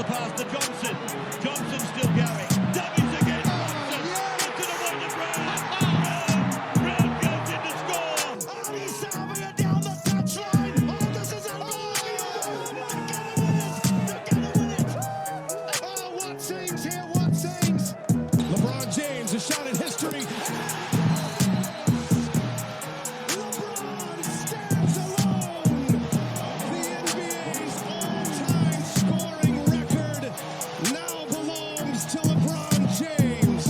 the pass to Johnson. Johnson still going. Dummies again. Johnson. Into the weighted round. Round goes in to score. Ali Salvia down the touchline. Oh, this is unbelievable. They're gonna win it. Oh, what scenes here, what scenes. LeBron James, a shot at history. LeBron stands alone. The NBA's all-time scoring record now belongs to LeBron James.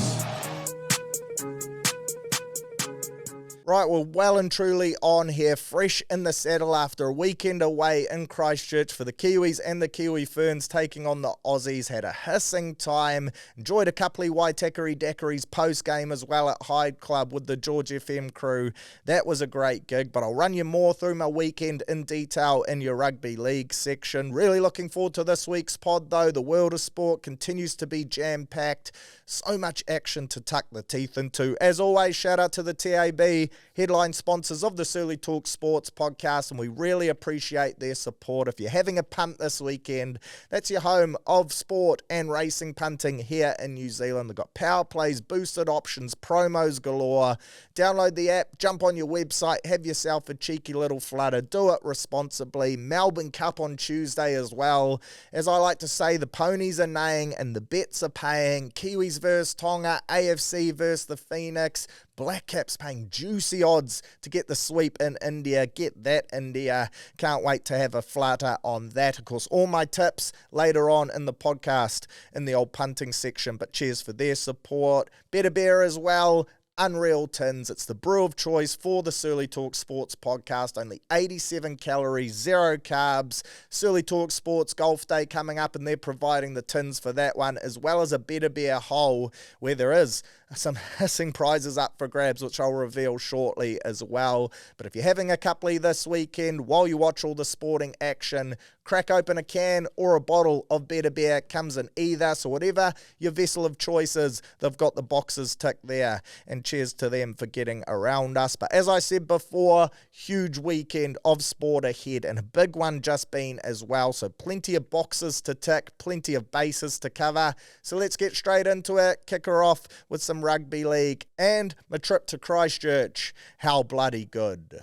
Right, we're well and truly on here, fresh in the saddle after a weekend away in Christchurch for the Kiwis and the Kiwi Ferns taking on the Aussies. Had a hissing time, enjoyed a couple of Waitakere daiquiris post-game as well at Hyde Club with the George FM crew. That was a great gig, but I'll run you more through my weekend in detail in your rugby league section. Really looking forward to this week's pod though. The world of sport continues to be jam-packed. So much action to tuck the teeth into. As always, shout out to the TAB, headline sponsors of the Surly Talk Sports podcast, and we really appreciate their support. If you're having a punt this weekend, that's your home of sport and racing punting here in New Zealand. They've got power plays, boosted options, promos galore. Download the app, jump on your website, have yourself a cheeky little flutter. Do it responsibly. Melbourne Cup on Tuesday as well. As I like to say, the ponies are neighing and the bets are paying. Kiwis versus Tonga, AFC versus the Phoenix. Black Caps paying juicy odds to get the sweep in India. Get that, India. Can't wait to have a flutter on that. Of course, all my tips later on in the podcast in the old punting section, but cheers for their support. Better Beer as well. Unreal Tins. It's the brew of choice for the Surly Talk Sports podcast. Only 87 calories, 0 carbs. Surly Talk Sports Golf Day coming up, and they're providing the tins for that one, as well as a Better Beer hole where there is some hissing prizes up for grabs, which I'll reveal shortly as well. But if you're having a couple this weekend while you watch all the sporting action, crack open a can or a bottle of Better Beer. Comes in either, so whatever your vessel of choice is, they've got the boxes ticked there. And cheers to them for getting around us. But as I said before, huge weekend of sport ahead, and a big one just been as well. So plenty of boxes to tick, plenty of bases to cover. So let's get straight into it. Kick her off with some rugby league and my trip to Christchurch. How bloody good.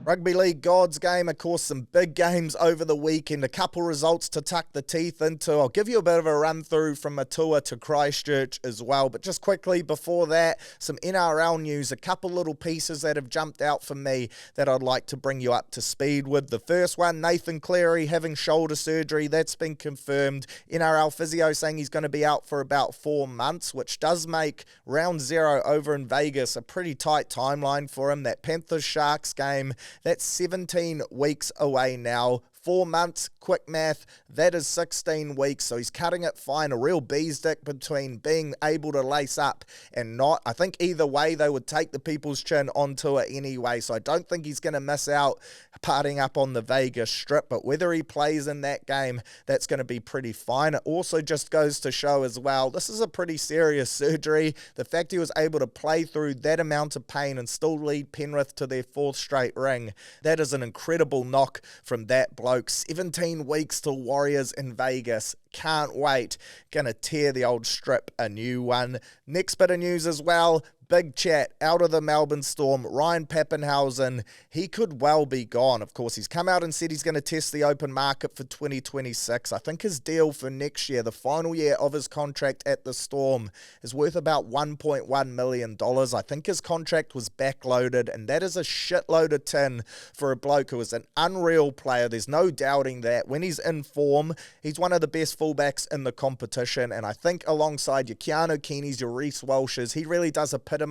Rugby League God's game, of course, some big games over the weekend, a couple results to tuck the teeth into. I'll give you a bit of a run through from my tour to Christchurch as well, but just quickly before that, some NRL news, a couple little pieces that have jumped out for me that I'd like to bring you up to speed with. The first one, Nathan Cleary having shoulder surgery, that's been confirmed. NRL physio saying he's going to be out for about 4 months, which does make round 0 over in Vegas a pretty tight timeline for him. That Panthers-Sharks game, that's 17 weeks away now. 4 months, quick math, that is 16 weeks, so he's cutting it fine. A real bee's dick between being able to lace up and not. I think either way they would take the People's Chin on tour anyway, so I don't think he's going to miss out partying up on the Vegas Strip, but whether he plays in that game, that's going to be pretty fine. It also just goes to show as well, this is a pretty serious surgery. The fact he was able to play through that amount of pain and still lead Penrith to their 4th straight ring, that is an incredible knock from that bloke. 17 weeks till Warriors in Vegas. Can't wait. Gonna tear the old Strip a new one. Next bit of news as well. Big chat out of the Melbourne Storm. Ryan Papenhuyzen, he could well be gone. Of course, he's come out and said he's going to test the open market for 2026. I think his deal for next year, the final year of his contract at the Storm, is worth about $1.1 million. I think his contract was backloaded, and that is a shitload of tin for a bloke who is an unreal player. There's no doubting that. When he's in form, he's one of the best fullbacks in the competition, and I think alongside your Keanu Keeneys, your Reece Walshes, he really does epitomise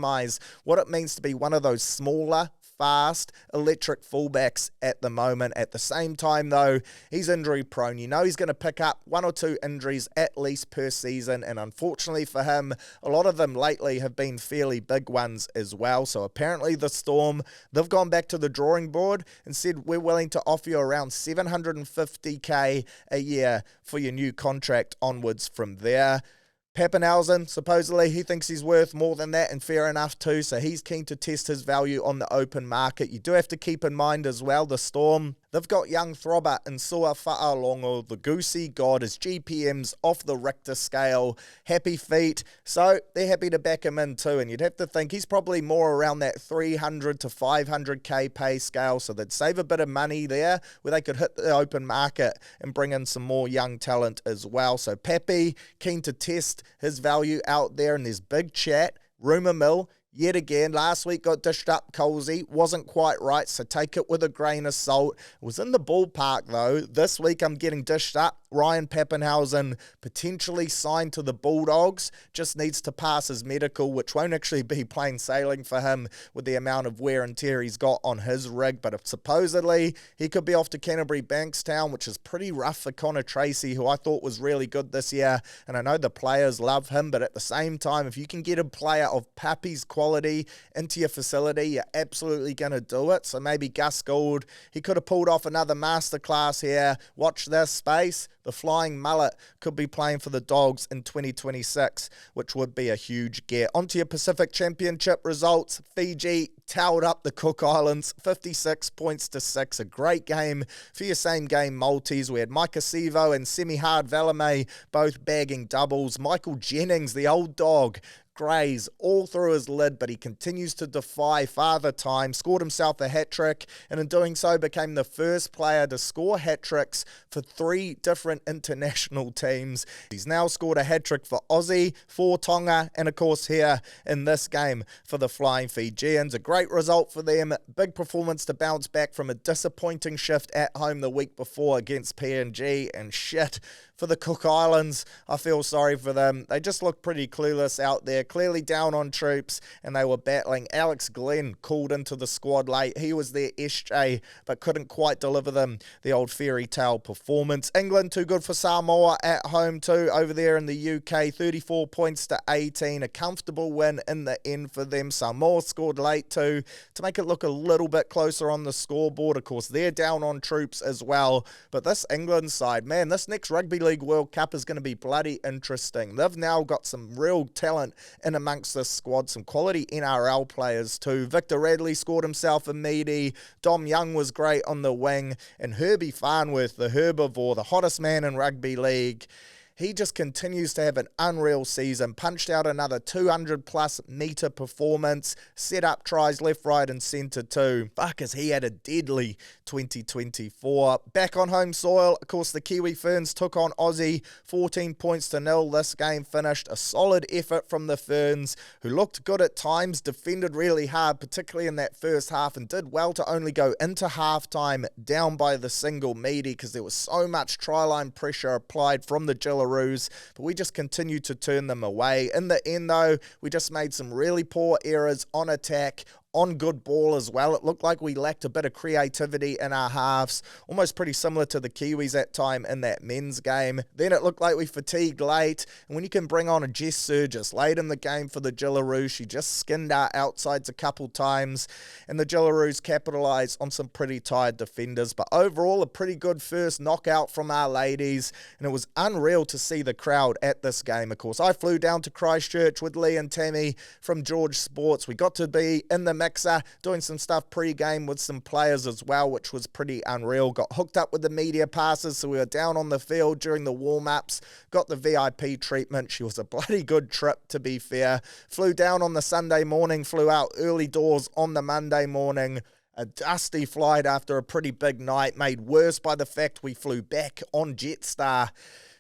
what it means to be one of those smaller, fast, electric fullbacks at the moment. At the same time, though, he's injury prone. You know he's going to pick up 1 or 2 injuries at least per season, and unfortunately for him, a lot of them lately have been fairly big ones as well. So apparently the Storm, they've gone back to the drawing board and said, we're willing to offer you around $750K a year for your new contract onwards from there. Papenhuyzen, supposedly he thinks he's worth more than that, and fair enough too, so he's keen to test his value on the open market. You do have to keep in mind as well, the Storm, They've got young throbber in Sua Fa'alongo, the goosey god. His GPM's off the Richter scale. Happy feet. So they're happy to back him in too. And you'd have to think he's probably more around that 300 to 500k pay scale. So they'd save a bit of money there where they could hit the open market and bring in some more young talent as well. So Pappy, keen to test his value out there. And there's big chat. Rumour mill. Yet again, last week got dished up Colsey, wasn't quite right, so take it with a grain of salt. It was in the ballpark though. This week I'm getting dished up. Ryan Pappenhausen potentially signed to the Bulldogs, just needs to pass his medical, which won't actually be plain sailing for him with the amount of wear and tear he's got on his rig, but supposedly he could be off to Canterbury Bankstown, which is pretty rough for Connor Tracy, who I thought was really good this year, and I know the players love him, but at the same time, if you can get a player of Pappy's quality into your facility, you're absolutely going to do it. So maybe Gus Gould, he could have pulled off another masterclass here. Watch this space. The Flying Mullet could be playing for the Dogs in 2026, which would be a huge get. Onto your Pacific Championship results. Fiji towed up the Cook Islands, 56 points to 6. A great game for your same game multis. We had Micah Sivo and Semi-Hard Valame both bagging doubles. Michael Jennings, the old dog, graze all through his lid, but he continues to defy father time, scored himself a hat-trick, and in doing so became the first player to score hat-tricks for 3 different international teams. He's now scored a hat-trick for Aussie, for Tonga, and of course here in this game for the Flying Fijians. A great result for them, big performance to bounce back from a disappointing shift at home the week before against PNG, and shit for the Cook Islands. I feel sorry for them. They just look pretty clueless out there, clearly down on troops, and they were battling. Alex Glenn called into the squad late. He was their SJ, but couldn't quite deliver them the old fairy tale performance. England too good for Samoa at home too, over there in the UK, 34 points to 18. A comfortable win in the end for them. Samoa scored late too to make it look a little bit closer on the scoreboard. Of course, they're down on troops as well, but this England side, man, this next Rugby League World Cup is going to be bloody interesting. They've now got some real talent in amongst this squad, some quality NRL players too. Victor Radley scored himself a meaty, Dom Young was great on the wing, and Herbie Farnworth, the herbivore, the hottest man in Rugby League, he just continues to have an unreal season. Punched out another 200-plus metre performance. Set up tries left, right and centre too. Fuck, as he had a deadly 2024. Back on home soil, of course, the Kiwi Ferns took on Aussie. 14 points to 0. This game finished. A solid effort from the Ferns, who looked good at times, defended really hard, particularly in that first half, and did well to only go into halftime down by the single meaty, because there was so much try-line pressure applied from the Jillaroos, but we just continued to turn them away. In the end, though, we just made some really poor errors on attack, on good ball as well. It looked like we lacked a bit of creativity in our halves, almost pretty similar to the Kiwis at time in that men's game. Then it looked like we fatigued late, and when you can bring on a Jess Surgis late in the game for the Jillaroos, she just skinned our outsides a couple times, and the Jillaroos capitalised on some pretty tired defenders. But overall, a pretty good first knockout from our ladies, and it was unreal to see the crowd at this game. Of course, I flew down to Christchurch with Lee and Tammy from George Sports. We got to be in the mixer, doing some stuff pre-game with some players as well, which was pretty unreal. Got hooked up with the media passes, so we were down on the field during the warm-ups, got the VIP treatment. She was a bloody good trip, to be fair. Flew down on the Sunday morning, flew out early doors on the Monday morning. A dusty flight after a pretty big night, made worse by the fact we flew back on Jetstar.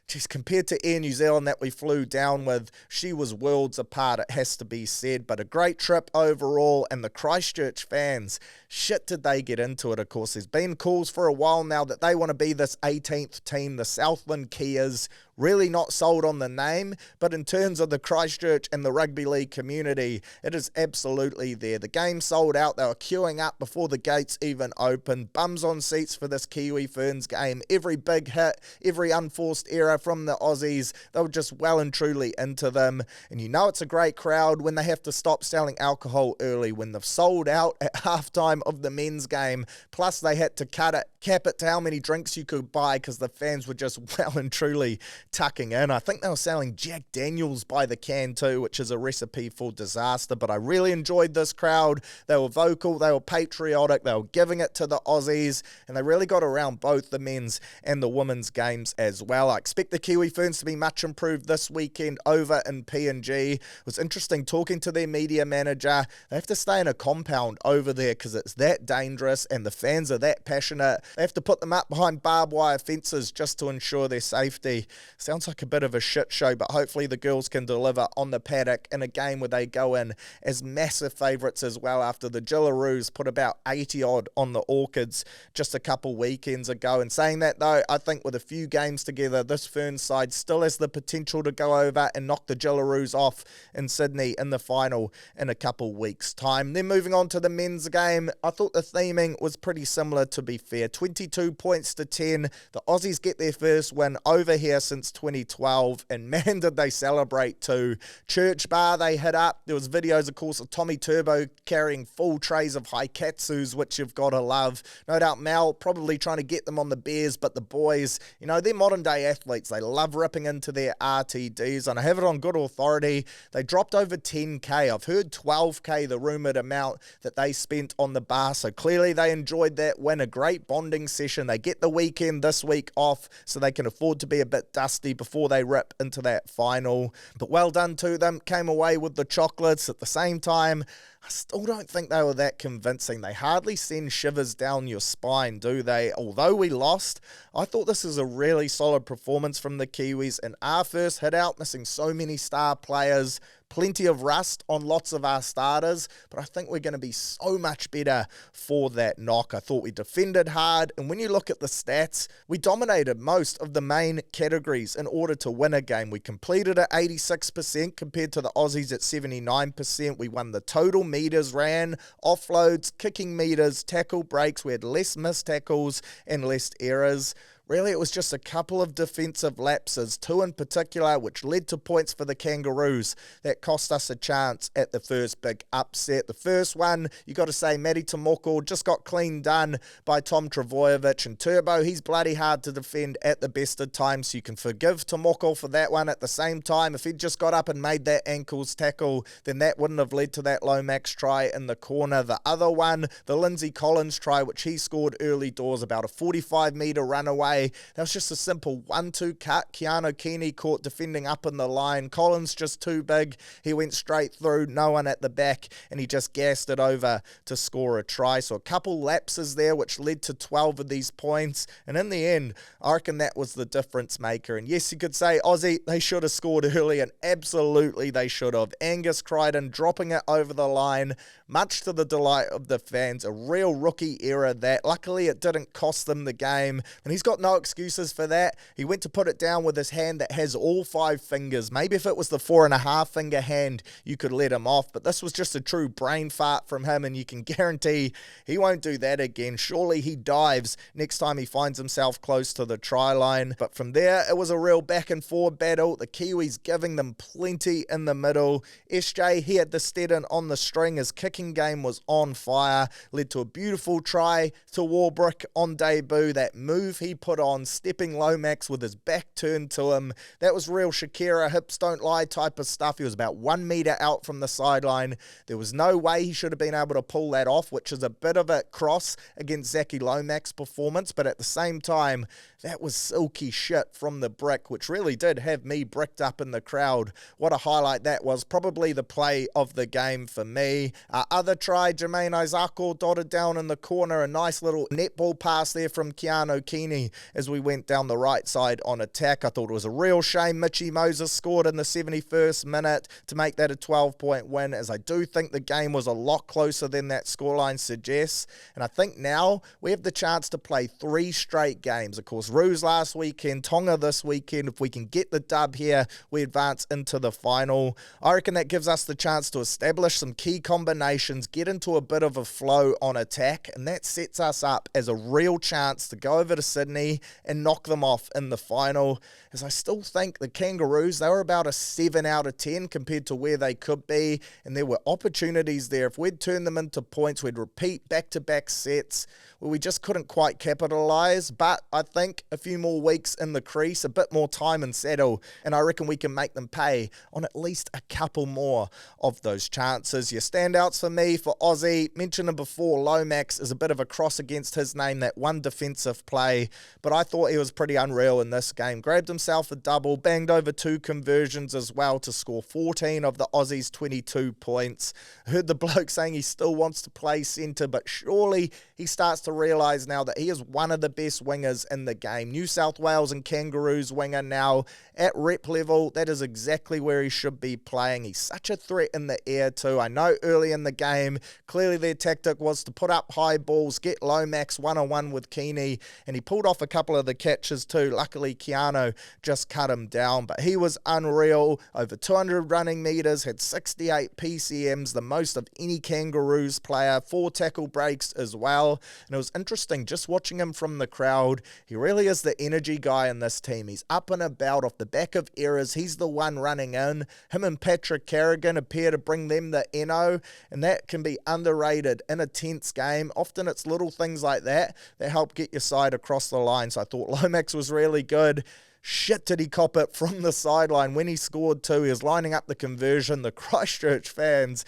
Jeez, compared to Air New Zealand that we flew down with, she was worlds apart, it has to be said. But a great trip overall, and the Christchurch fans, shit did they get into it. Of course, there's been calls for a while now that they want to be this 18th team, the Southland Kias. Really not sold on the name, but in terms of the Christchurch and the rugby league community, it is absolutely there. The game sold out. They were queuing up before the gates even opened. Bums on seats for this Kiwi Ferns game. Every big hit, every unforced error from the Aussies. They were just well and truly into them. And you know it's a great crowd when they have to stop selling alcohol early, when they've sold out at halftime of the men's game. Plus they had to cap it to how many drinks you could buy because the fans were just well and truly tucking in. I think they were selling Jack Daniels by the can too, which is a recipe for disaster. But I really enjoyed this crowd. They were vocal, they were patriotic, they were giving it to the Aussies, and they really got around both the men's and the women's games as well. I expect the Kiwi Ferns to be much improved this weekend over in PNG. It was interesting talking to their media manager. They have to stay in a compound over there because it's that dangerous and the fans are that passionate. They have to put them up behind barbed wire fences just to ensure their safety. Sounds like a bit of a shit show, but hopefully the girls can deliver on the paddock in a game where they go in as massive favourites as well after the Jillaroos put about 80 odd on the Orchids just a couple weekends ago. And saying that though, I think with a few games together, this Ferns side still has the potential to go over and knock the Jillaroos off in Sydney in the final in a couple weeks' time. Then moving on to the men's game, I thought the theming was pretty similar, to be fair. 22 points to 10. The Aussies get their first win over here since 2012, and man did they celebrate too. Church bar they hit up. There was videos of course of Tommy Turbo carrying full trays of Haikatsus, which you've got to love. No doubt Mal probably trying to get them on the beers, but the boys, you know, they're modern day athletes. They love ripping into their RTDs, and I have it on good authority. They dropped over 10k. I've heard 12k, the rumoured amount that they spent on the bar, so clearly they enjoyed that win. A great bonding session. They get the weekend this week off so they can afford to be a bit dusty before they rip into that final. But well done to them. Came away with the chocolates. At the same time, I still don't think they were that convincing. They hardly send shivers down your spine, do they? Although we lost, I thought this was a really solid performance from the Kiwis in our first hit out, missing so many star players. Plenty of rust on lots of our starters, but I think we're going to be so much better for that knock. I thought we defended hard, and when you look at the stats, we dominated most of the main categories in order to win a game. We completed at 86% compared to the Aussies at 79%. We won the total meters ran, offloads, kicking meters, tackle breaks. We had less missed tackles and less errors. Really, it was just a couple of defensive lapses, two in particular, which led to points for the Kangaroos that cost us a chance at the first big upset. The first one, you got to say, Matty Tomoko just got clean done by Tom Travojevic, and Turbo, he's bloody hard to defend at the best of times, so you can forgive Tomoko for that one. At the same time, if he'd just got up and made that ankles tackle, then that wouldn't have led to that Lomax try in the corner. The other one, the Lindsay Collins try, which he scored early doors, about a 45-metre run away. That was just a simple 1-2 cut. Keanu Keeney caught defending up in the line. Collins just too big. He went straight through, no one at the back, and he just gassed it over to score a try. So a couple lapses there, which led to 12 of these points. And in the end, I reckon that was the difference maker. And yes, you could say Aussie, they should have scored early, and absolutely they should have. Angus Crichton dropping it over the line, much to the delight of the fans. A real rookie error that. Luckily, it didn't cost them the game, and he's got no excuses for that. He went to put it down with his hand that has all 5 fingers. Maybe if it was the 4.5 finger hand, you could let him off, but this was just a true brain fart from him, and you can guarantee he won't do that again. Surely he dives next time he finds himself close to the try line. But from there, it was a real back and forward battle. The Kiwis giving them plenty in the middle. SJ, he had the Steadon on the string. His kicking game was on fire. Led to a beautiful try to Warbrick on debut. That move he put on, stepping Lomax with his back turned to him, that was real Shakira, hips don't lie type of stuff. He was about 1 metre out from the sideline. There was no way he should have been able to pull that off, which is a bit of a cross against Zachy Lomax's performance, but at the same time, that was silky shit from the brick, which really did have me bricked up in the crowd. What a highlight that was. Probably the play of the game for me. Our other try, Jermaine Isako dotted down in the corner. A nice little netball pass there from Keanu Keeney as we went down the right side on attack. I thought it was a real shame Mitchie Moses scored in the 71st minute to make that a 12-point win, as I do think the game was a lot closer than that scoreline suggests. And I think now we have the chance to play 3 straight games. Of course, Roos last weekend, Tonga this weekend. If we can get the dub here, we advance into the final. I reckon that gives us the chance to establish some key combinations, get into a bit of a flow on attack, and that sets us up as a real chance to go over to Sydney and knock them off in the final. As I still think the Kangaroos, they were about a 7 out of 10 compared to where they could be, and there were opportunities there. If we'd turn them into points, we'd repeat back-to-back sets where we just couldn't quite capitalise. But I think a few more weeks in the crease, a bit more time and settle, and I reckon we can make them pay on at least a couple more of those chances. Your standouts for me, for Aussie, mentioned him before, Lomax is a bit of a cross against his name, that one defensive play, but I thought he was pretty unreal in this game. Grabbed himself a double, banged over 2 conversions as well to score 14 of the Aussies' 22 points. I heard the bloke saying he still wants to play centre, but surely he starts to realise now that he is one of the best wingers in the game. New South Wales and Kangaroos winger now at rep level. That is exactly where he should be playing. He's such a threat in the air too. I know early in the game, clearly their tactic was to put up high balls, get Lomax one-on-one with Keeney, and he pulled off a couple of the catches too. Luckily, Keanu just cut him down, but he was unreal. Over 200 running metres, had 68 PCMs, the most of any Kangaroos player, 4 tackle breaks as well. And it was interesting just watching him from the crowd. He really is the energy guy in this team. He's up and about off the back of errors. He's the one running in. Him and Patrick Carrigan appear to bring them the NO, and that can be underrated in a tense game. Often it's little things like that that help get your side across the line. So I thought Lomax was really good. Shit, did he cop it from the sideline when he scored too. He was lining up the conversion. The Christchurch fans,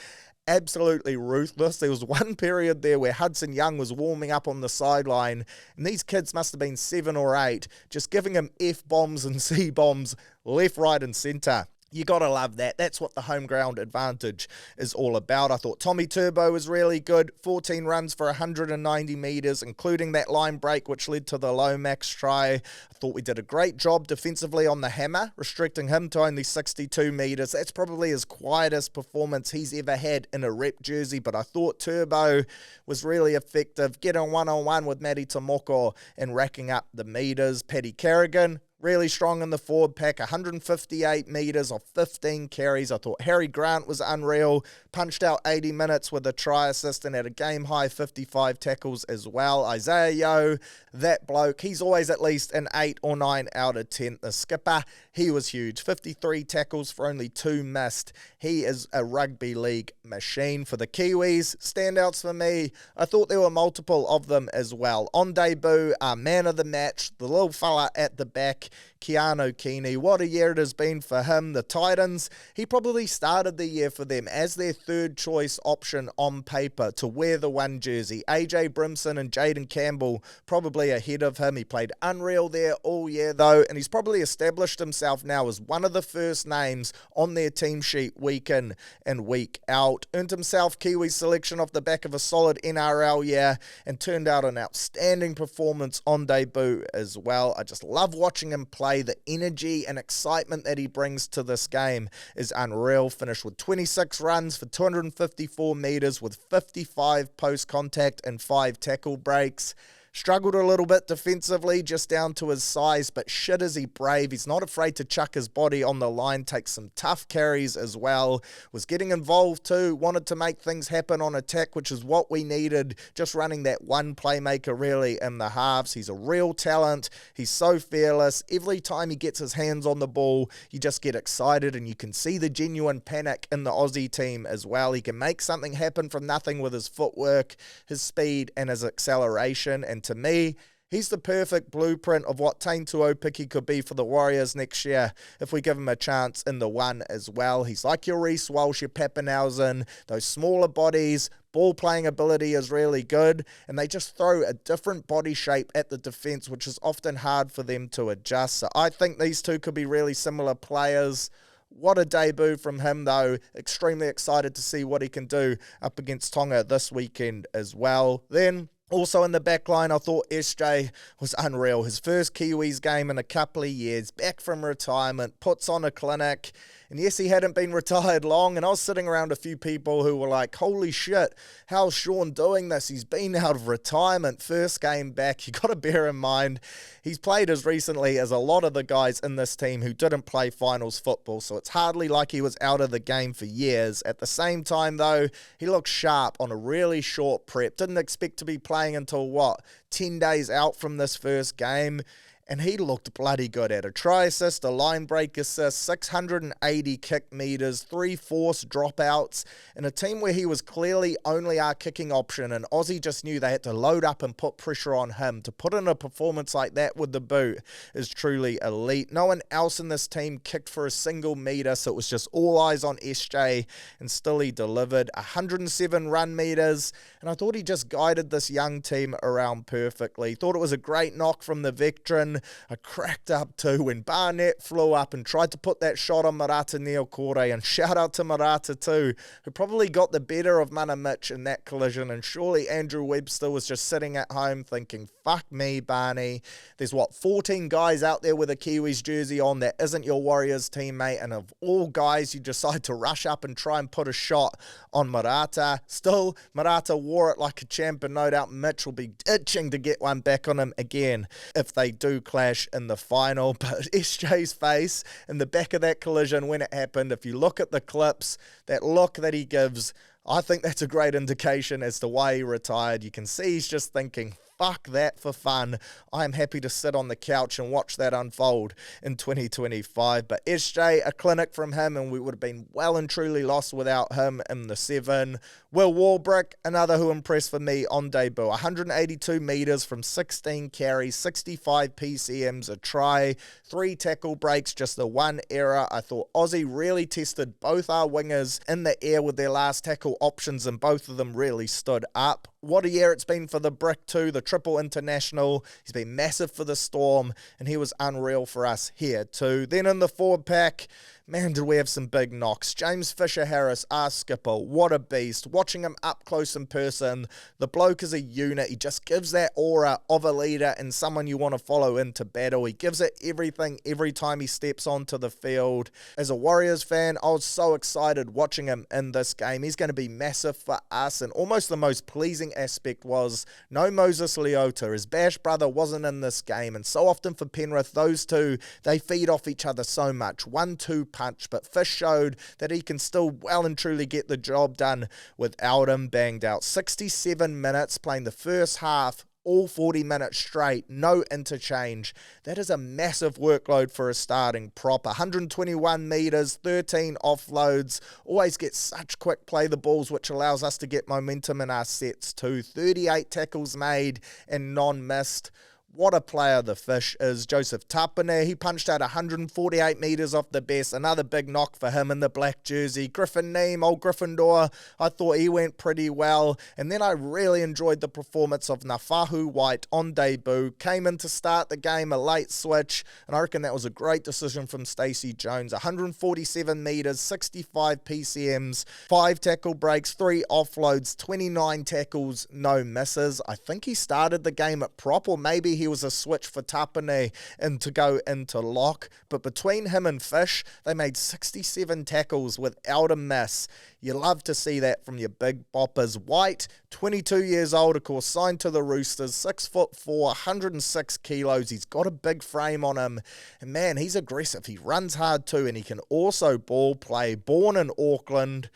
absolutely ruthless. There was one period there where Hudson Young was warming up on the sideline, and these kids must have been 7 or 8, just giving him F-bombs and C-bombs left, right and centre. You got to love that. That's what the home ground advantage is all about. I thought Tommy Turbo was really good. 14 runs for 190 metres, including that line break, which led to the Lomax try. I thought we did a great job defensively on the hammer, restricting him to only 62 metres. That's probably his quietest performance he's ever had in a rep jersey, but I thought Turbo was really effective, getting one-on-one with Matty Tomoko and racking up the metres. Paddy Carrigan, really strong in the forward pack, 158 metres off 15 carries. I thought Harry Grant was unreal, punched out 80 minutes with a try assist and had a game-high 55 tackles as well. Isaiah Yeo, that bloke, he's always at least an 8 or 9 out of 10. The skipper, he was huge, 53 tackles for only 2 missed. He is a rugby league machine. For the Kiwis, standouts for me, I thought there were multiple of them as well. On debut, man of the match, the little fella at the back, Keanu Keeney. What a year it has been for him. The Titans, he probably started the year for them as their third choice option on paper to wear the 1 jersey. AJ Brimson and Jaden Campbell probably ahead of him. He played unreal there all year though, and he's probably established himself now as one of the first names on their team sheet week in and week out. Earned himself Kiwi selection off the back of a solid NRL year and turned out an outstanding performance on debut as well. I just love watching him play. The energy and excitement that he brings to this game is unreal. Finished with 26 runs for 254 metres with 55 post-contact and 5 tackle breaks. Struggled a little bit defensively, just down to his size, but shit is he brave. He's not afraid to chuck his body on the line, take some tough carries as well. Was getting involved too, wanted to make things happen on attack, which is what we needed. Just running that one playmaker really in the halves. He's a real talent. He's so fearless. Every time he gets his hands on the ball, you just get excited, and you can see the genuine panic in the Aussie team as well. He can make something happen from nothing with his footwork, his speed, and his acceleration. And to me, he's the perfect blueprint of what Taine Tuopiki could be for the Warriors next year if we give him a chance in the 1 as well. He's like your Reece Walsh, your Pappenhausen, those smaller bodies. Ball playing ability is really good, and they just throw a different body shape at the defence, which is often hard for them to adjust. So I think these two could be really similar players. What a debut from him, though. Extremely excited to see what he can do up against Tonga this weekend as well. Then, also in the back line, I thought SJ was unreal. His first Kiwis game in a couple of years, back from retirement, puts on a clinic, And yes, he hadn't been retired long, and I was sitting around a few people who were like, holy shit, how's Sean doing this? He's been out of retirement, first game back. You got to bear in mind, he's played as recently as a lot of the guys in this team who didn't play finals football, so it's hardly like he was out of the game for years. At the same time, though, he looked sharp on a really short prep. Didn't expect to be playing until, 10 days out from this first game. And he looked bloody good at a try assist, a line break assist, 680 kick meters, 3 forced dropouts, in a team where he was clearly only our kicking option, and Aussie just knew they had to load up and put pressure on him. To put in a performance like that with the boot is truly elite. No one else in this team kicked for a single meter, so it was just all eyes on SJ, and still he delivered 107 run meters, and I thought he just guided this young team around perfectly. Thought it was a great knock from the veteran. I cracked up too when Barnett flew up and tried to put that shot on Marata Niokore, and shout out to Marata too, who probably got the better of Mana Mitch in that collision, and surely Andrew Webster was just sitting at home thinking, fuck me, Barney. There's 14 guys out there with a Kiwis jersey on that isn't your Warriors teammate, and of all guys you decide to rush up and try and put a shot on Marata. Still, Marata wore it like a champ, and no doubt Mitch will be itching to get one back on him again if they do clash in the final. But SJ's face in the back of that collision when it happened, if you look at the clips, that look that he gives, I think that's a great indication as to why he retired. You can see he's just thinking, fuck that for fun. I'm happy to sit on the couch and watch that unfold in 2025. But SJ, a clinic from him, and we would have been well and truly lost without him in the 7. Will Warbrick, another who impressed for me on debut. 182 metres from 16 carries, 65 PCMs, a try, 3 tackle breaks, just the 1 error. I thought Aussie really tested both our wingers in the air with their last tackle options, and both of them really stood up. What a year it's been for the Brick too, the triple international. He's been massive for the Storm, and he was unreal for us here too. Then in the forward pack, man, did we have some big knocks. James Fisher-Harris, our skipper, what a beast. Watching him up close in person, the bloke is a unit. He just gives that aura of a leader and someone you want to follow into battle. He gives it everything every time he steps onto the field. As a Warriors fan, I was so excited watching him in this game. He's going to be massive for us, and almost the most pleasing aspect was no Moses Leota. His Bash brother wasn't in this game, and so often for Penrith, those two, they feed off each other so much. 1-2 punch, but Fish showed that he can still well and truly get the job done without him. Banged out 67 minutes, playing the first half all 40 minutes straight, no interchange. That is a massive workload for a starting prop. 121 metres, 13 offloads, always gets such quick play the balls, which allows us to get momentum in our sets too. 38 tackles made and non-missed. What a player the Fish is. Joseph Tapine, he punched out 148 metres off the best. Another big knock for him in the black jersey. Griffin Neem, old Gryffindor, I thought he went pretty well. And then I really enjoyed the performance of Nafahu White on debut. Came in to start the game, a late switch, and I reckon that was a great decision from Stacey Jones. 147 metres, 65 PCMs, 5 tackle breaks, 3 offloads, 29 tackles, no misses. I think he started the game at prop, or maybe he was a switch for Tapine and to go into lock, but between him and Fish, they made 67 tackles without a miss. You love to see that from your big boppers. White, 22 years old, of course, signed to the Roosters, 6'4", 106 kilos. He's got a big frame on him, and man, he's aggressive. He runs hard too, and he can also ball play. Born in Auckland.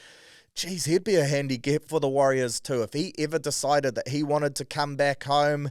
Geez, he'd be a handy get for the Warriors too if he ever decided that he wanted to come back home.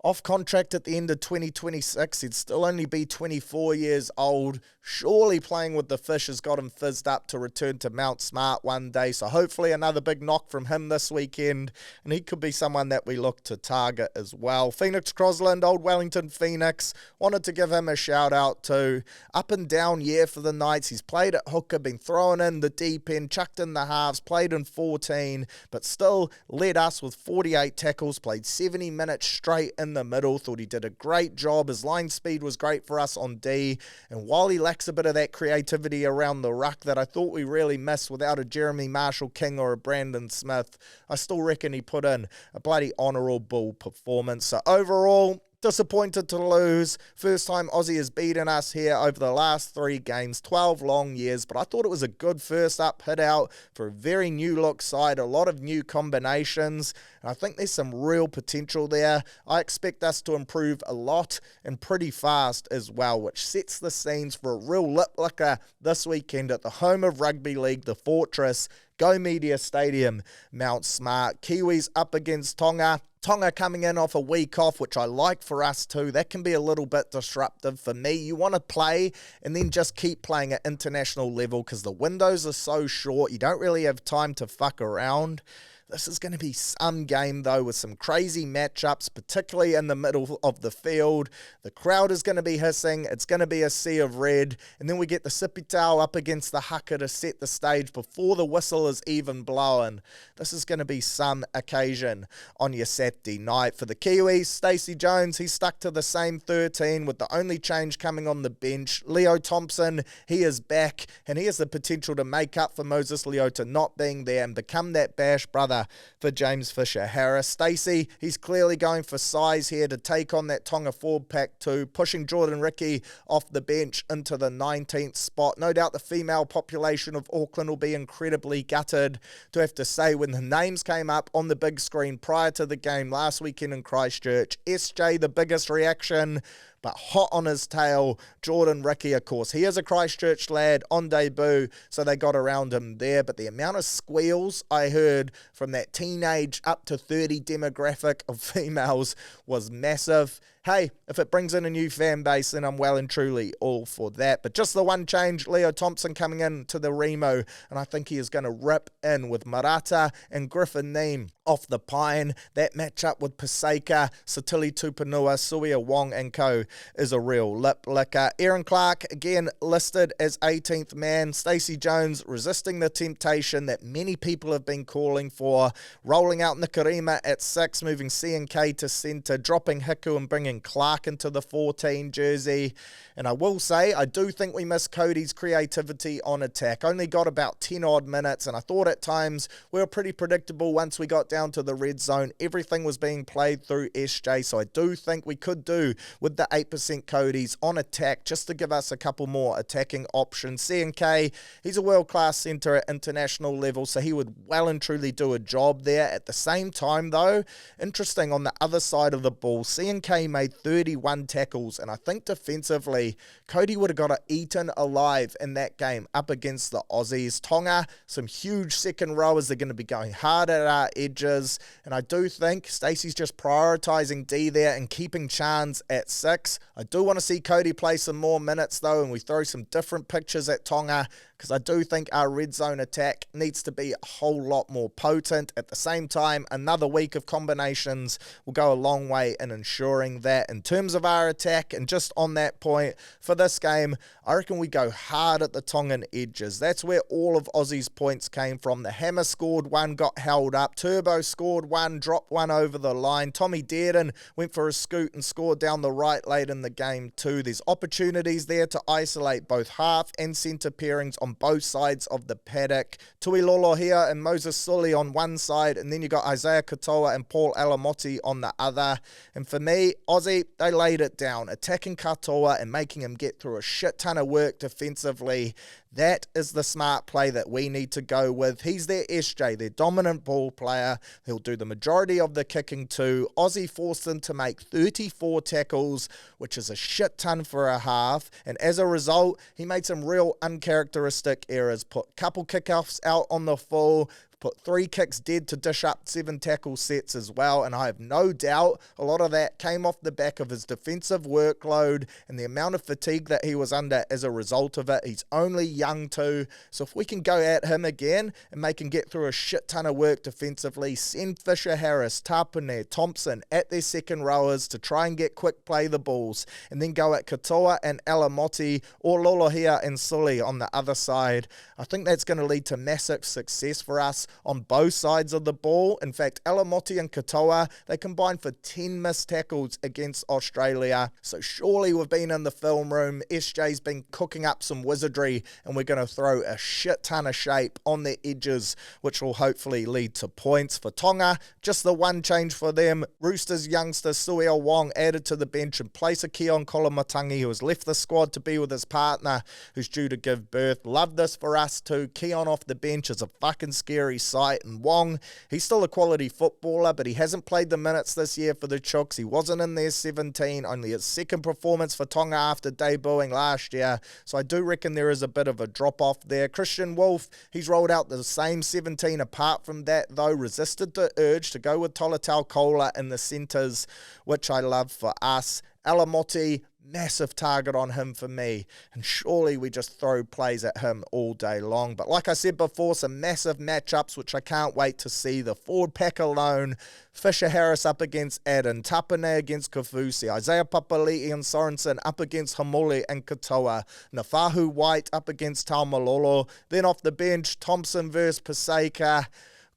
Off contract at the end of 2026, he'd still only be 24 years old. Surely playing with the Fish has got him fizzed up to return to Mount Smart one day. So hopefully another big knock from him this weekend. And he could be someone that we look to target as well. Phoenix Crosland, old Wellington Phoenix. Wanted to give him a shout out too. Up and down year for the Knights. He's played at hooker, been thrown in the deep end, chucked in the halves, played in 14. But still led us with 48 tackles, played 70 minutes straight in the middle. Thought he did a great job. His line speed was great for us on D, and while he lacks a bit of that creativity around the ruck that I thought we really missed without a Jeremy Marshall King or a Brandon Smith, I still reckon he put in a bloody honourable performance. So overall, disappointed to lose. First time Aussie has beaten us here over the last 3 games, 12 long years, but I thought it was a good first up hit out for a very new look side, a lot of new combinations, and I think there's some real potential there. I expect us to improve a lot and pretty fast as well, which sets the scenes for a real lip licker this weekend at the home of Rugby League, the Fortress, Go Media Stadium, Mount Smart. Kiwis up against Tonga. Tonga coming in off a week off, which I like for us too. That can be a little bit disruptive for me. You want to play and then just keep playing at international level because the windows are so short. You don't really have time to fuck around. This is going to be some game, though, with some crazy matchups, particularly in the middle of the field. The crowd is going to be hissing. It's going to be a sea of red. And then we get the Sipitao up against the haka to set the stage before the whistle is even blowing. This is going to be some occasion on your Saturday night. For the Kiwis, Stacey Jones, he's stuck to the same 13 with the only change coming on the bench. Leo Thompson, he is back, and he has the potential to make up for Moses Leota not being there and become that bash brother for James Fisher-Harris. Stacey, he's clearly going for size here to take on that Tonga forward pack too, pushing Jordan Ricky off the bench into the 19th spot. No doubt the female population of Auckland will be incredibly gutted to have to say when the names came up on the big screen prior to the game last weekend in Christchurch. SJ, the biggest reaction, but hot on his tail, Jordan Ricky, of course. He is a Christchurch lad on debut, so they got around him there. But the amount of squeals I heard from that teenage up to 30 demographic of females was massive. Hey, if it brings in a new fan base, then I'm well and truly all for that. But just the one change, Leo Thompson coming in to the Remo, and I think he is going to rip in with Marata and Griffin Neem off the pine. That matchup with Paseka, Satili Tupanua, Suia Wong and co is a real lip licker. Aaron Clark, again, listed as 18th man. Stacey Jones resisting the temptation that many people have been calling for, rolling out Nikarima at 6, moving CNK to centre, dropping Hiku and bringing Clark into the 14 jersey. And I will say, I do think we missed Cody's creativity on attack. Only got about 10 odd minutes, and I thought at times we were pretty predictable once we got down to the red zone. Everything was being played through SJ, so I do think we could do with the 8% Cody's on attack just to give us a couple more attacking options. CNK, he's a world-class centre at international level, so he would well and truly do a job there. At the same time, though, interesting on the other side of the ball, CNK made 31 tackles, and I think defensively, Cody would have got eaten alive in that game up against the Aussies. Tonga, some huge second rowers. They're going to be going hard at our edges, and I do think Stacey's just prioritising D there and keeping Chance at 6. I do want to see Cody play some more minutes, though, and we throw some different pictures at Tonga, because I do think our red zone attack needs to be a whole lot more potent. At the same time, another week of combinations will go a long way in ensuring that. In terms of our attack, and just on that point, for this game, I reckon we go hard at the Tongan edges. That's where all of Aussie's points came from. The Hammer scored 1, got held up. Turbo scored 1, dropped 1 over the line. Tommy Dearden went for a scoot and scored down the right late in the game too. There's opportunities there to isolate both half and centre pairings on both sides of the paddock. Tuilolo here and Moses Sully on one side, and then you got Isaiah Katoa and Paul Alamotti on the other. And for me, Aussie, they laid it down, attacking Katoa and making him get through a shit ton of work defensively. That is the smart play that we need to go with. He's their SJ, their dominant ball player. He'll do the majority of the kicking too. Aussie forced him to make 34 tackles, which is a shit ton for a half. And as a result, he made some real uncharacteristic errors. Put a couple kickoffs out on the full, put 3 kicks dead to dish up 7 tackle sets as well, and I have no doubt a lot of that came off the back of his defensive workload and the amount of fatigue that he was under as a result of it. He's only young too, so if we can go at him again and make him get through a shit ton of work defensively, send Fisher-Harris, Tapune, Thompson at their second rowers to try and get quick play the balls, and then go at Katoa and Alamotti or Lolohea and Sully on the other side, I think that's going to lead to massive success for us. on both sides of the ball. In fact, Alamoti and Katoa, they combined for 10 missed tackles against Australia. So surely we've been in the film room, SJ's been cooking up some wizardry, and we're going to throw a shit ton of shape on the edges, which will hopefully lead to points for Tonga. Just the one change for them, Roosters youngster Sueo Wong added to the bench in place of Keon Kolomatangi, who has left the squad to be with his partner, who's due to give birth. Love this for us too. Keon off the bench is a fucking scary sight, and Wong, he's still a quality footballer, but he hasn't played the minutes this year for the Chooks. He wasn't in their 17, only his second performance for Tonga after debuting last year, so I do reckon there is a bit of a drop-off there. Christian Wolf, he's rolled out the same 17. Apart from that, though, resisted the urge to go with Tolatau Kola in the centres, which I love for us. Alamoti, massive target on him for me, and surely we just throw plays at him all day long. But like I said before, some massive matchups which I can't wait to see. The forward pack alone, Fisher Harris up against Adden, Tapane against Kafusi, Isaiah Papali'i and Sorensen up against Hamole and Katoa, Nafahu White up against Taumalolo, then off the bench, Thompson versus Paseka.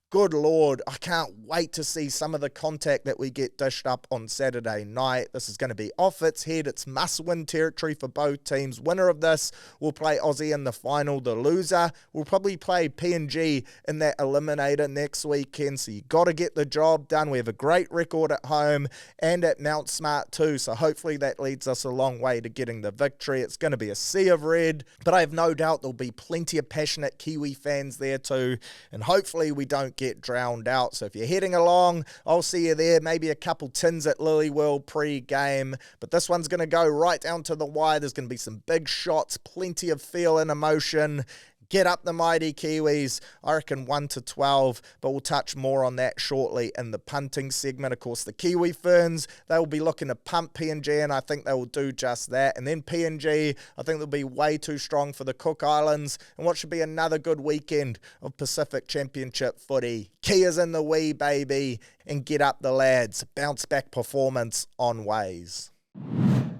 Good Lord, I can't wait to see some of the contact that we get dished up on Saturday night. This is going to be off its head. It's must-win territory for both teams. Winner of this will play Aussie in the final. The loser will probably play PNG in that eliminator next weekend. So you got to get the job done. We have a great record at home and at Mount Smart too. So hopefully that leads us a long way to getting the victory. It's going to be a sea of red, but I have no doubt there'll be plenty of passionate Kiwi fans there too. And hopefully we don't get drowned out. So if you're heading along, I'll see you there. Maybe a couple tins at Lily World pre-game, but this one's going to go right down to the wire. There's going to be some big shots, plenty of feel and emotion. Get up the mighty Kiwis. I reckon 1-12, but we'll touch more on that shortly in the punting segment. Of course, the Kiwi Ferns, they will be looking to pump PNG, and I think they will do just that. And then PNG, I think they'll be way too strong for the Cook Islands, and what should be another good weekend of Pacific Championship footy. Kia's in the wee, baby, and get up the lads. Bounce back performance on ways.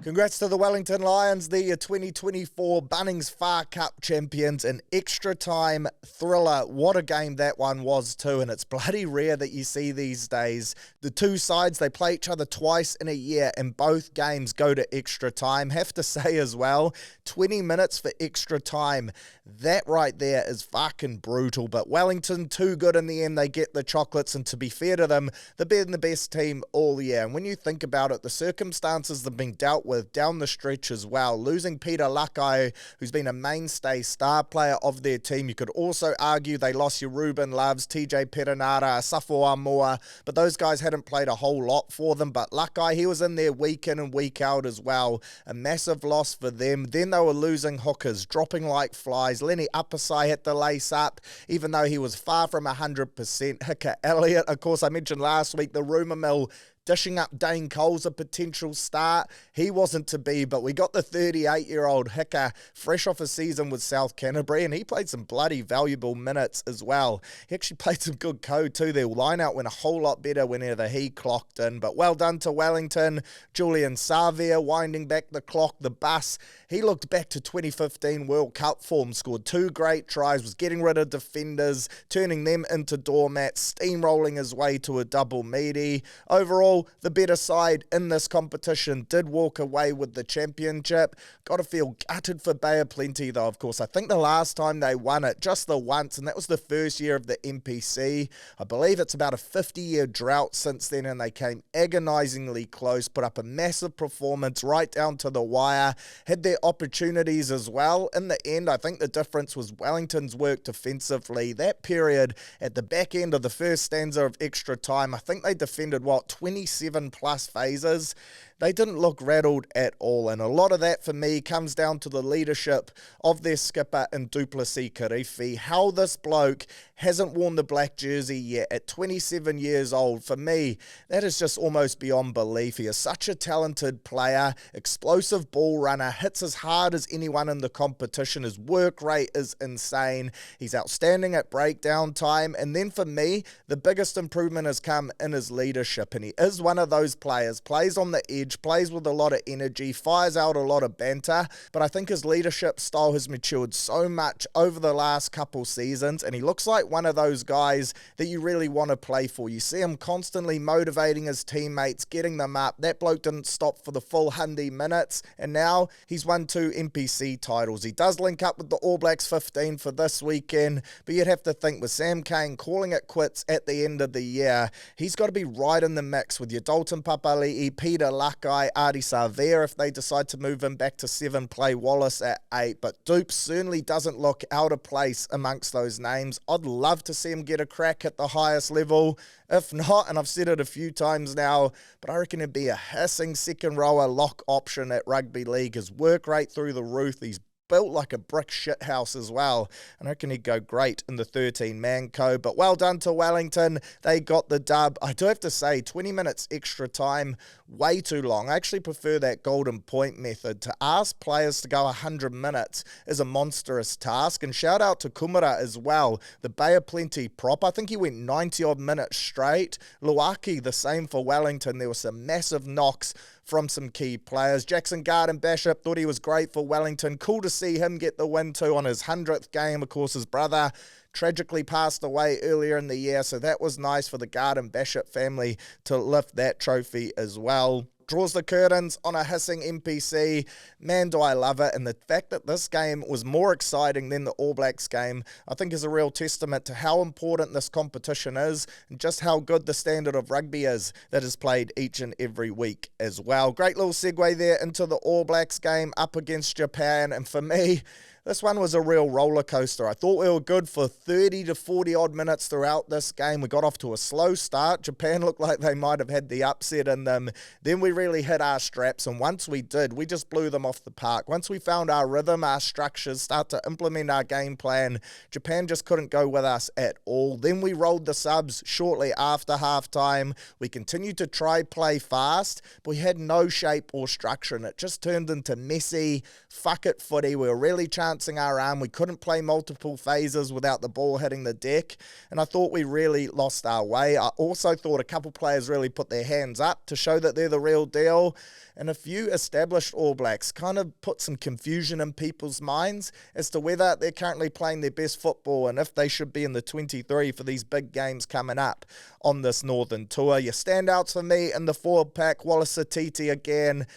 Congrats to the Wellington Lions, the 2024 Bunnings Far Cup champions, an extra time thriller. What a game that one was too, and it's bloody rare that you see these days. The two sides, they play each other twice in a year, and both games go to extra time. Have to say as well, 20 minutes for extra time. That right there is fucking brutal, but Wellington, too good in the end. They get the chocolates, and to be fair to them, they've been the best team all year. And when you think about it, the circumstances they've been dealt with down the stretch as well. Losing Peter Lakai, who's been a mainstay star player of their team. You could also argue they lost your Ruben Loves, TJ Perenara, Safo Amoa, but those guys hadn't played a whole lot for them. But Lakai, he was in there week in and week out as well. A massive loss for them. Then they were losing hookers, dropping like flies. Lenny Apasai hit the lace up, even though he was far from 100%. Hika Elliott, of course, I mentioned last week, the rumour mill dishing up Dane Cole's a potential start. He wasn't to be, but we got the 38-year-old Hika fresh off a season with South Canterbury, and he played some bloody valuable minutes as well. He actually played some good code too. Their line-out went a whole lot better whenever he clocked in, but well done to Wellington. Julian Savia winding back the clock, the bus. He looked back to 2015 World Cup form, scored 2 great tries, was getting rid of defenders, turning them into doormats, steamrolling his way to a double meaty. Overall, the better side in this competition did walk away with the championship. Got to feel gutted for Bay of Plenty though, of course. I think the last time they won it, just the once, and that was the first year of the NPC. I believe it's about a 50-year drought since then, and they came agonisingly close, put up a massive performance right down to the wire, had their opportunities as well. In the end, I think the difference was Wellington's work defensively. That period at the back end of the first stanza of extra time, I think they defended, 27 plus phases. They didn't look rattled at all, and a lot of that for me comes down to the leadership of their skipper in Duplessis Karifi. How this bloke hasn't worn the black jersey yet at 27 years old, for me, that is just almost beyond belief. He is such a talented player, explosive ball runner, hits as hard as anyone in the competition. His work rate is insane. He's outstanding at breakdown time, and then for me, the biggest improvement has come in his leadership, and he is one of those players, plays on the edge, bench, plays with a lot of energy, fires out a lot of banter, but I think his leadership style has matured so much over the last couple seasons, and he looks like one of those guys that you really want to play for. You see him constantly motivating his teammates, getting them up. That bloke didn't stop for the full 100 minutes, and now he's won 2 NPC titles. He does link up with the All Blacks 15 for this weekend, but you'd have to think with Sam Cane calling it quits at the end of the year, he's got to be right in the mix with your Dalton Papali'i, Peter Lakai, Ardie Savea if they decide to move him back to 7, play Wallace at 8, but Dupe certainly doesn't look out of place amongst those names. I'd love to see him get a crack at the highest level. If not, and I've said it a few times now, but I reckon it'd be a hissing second rower lock option at Rugby League. His work rate through the roof, he's built like a brick shithouse as well, and I reckon he'd go great in the 13-man code. But well done to Wellington, they got the dub. I do have to say, 20 minutes extra time, way too long. I actually prefer that golden point method. To ask players to go 100 minutes is a monstrous task, and shout out to Kumara as well, the Bay of Plenty prop. I think he went 90 odd minutes straight. Luaki the same for Wellington. There were some massive knocks from some key players. Jackson Garden-Bishop thought he was great for Wellington. Cool to see him get the win too on his 100th game. Of course, his brother tragically passed away earlier in the year, so that was nice for the Garden-Bishop family to lift that trophy as well. Draws the curtains on a hissing NPC. Man, do I love it. And the fact that this game was more exciting than the All Blacks game, I think is a real testament to how important this competition is and just how good the standard of rugby is that is played each and every week as well. Great little segue there into the All Blacks game up against Japan. And for me, this one was a real roller coaster. I thought we were good for 30 to 40 odd minutes throughout this game. We got off to a slow start. Japan looked like they might have had the upset in them. Then we really hit our straps, and once we did, we just blew them off the park. Once we found our rhythm, our structures, start to implement our game plan, Japan just couldn't go with us at all. Then we rolled the subs shortly after halftime. We continued to try play fast, but we had no shape or structure, and it just turned into messy, fuck it footy. We were really chancing our arm. We couldn't play multiple phases without the ball hitting the deck, and I thought we really lost our way. I also thought a couple players really put their hands up to show that they're the real deal, and a few established All Blacks kind of put some confusion in people's minds as to whether they're currently playing their best football and if they should be in the 23 for these big games coming up on this Northern Tour. Your standouts for me in the forward pack, Wallace Satiti again.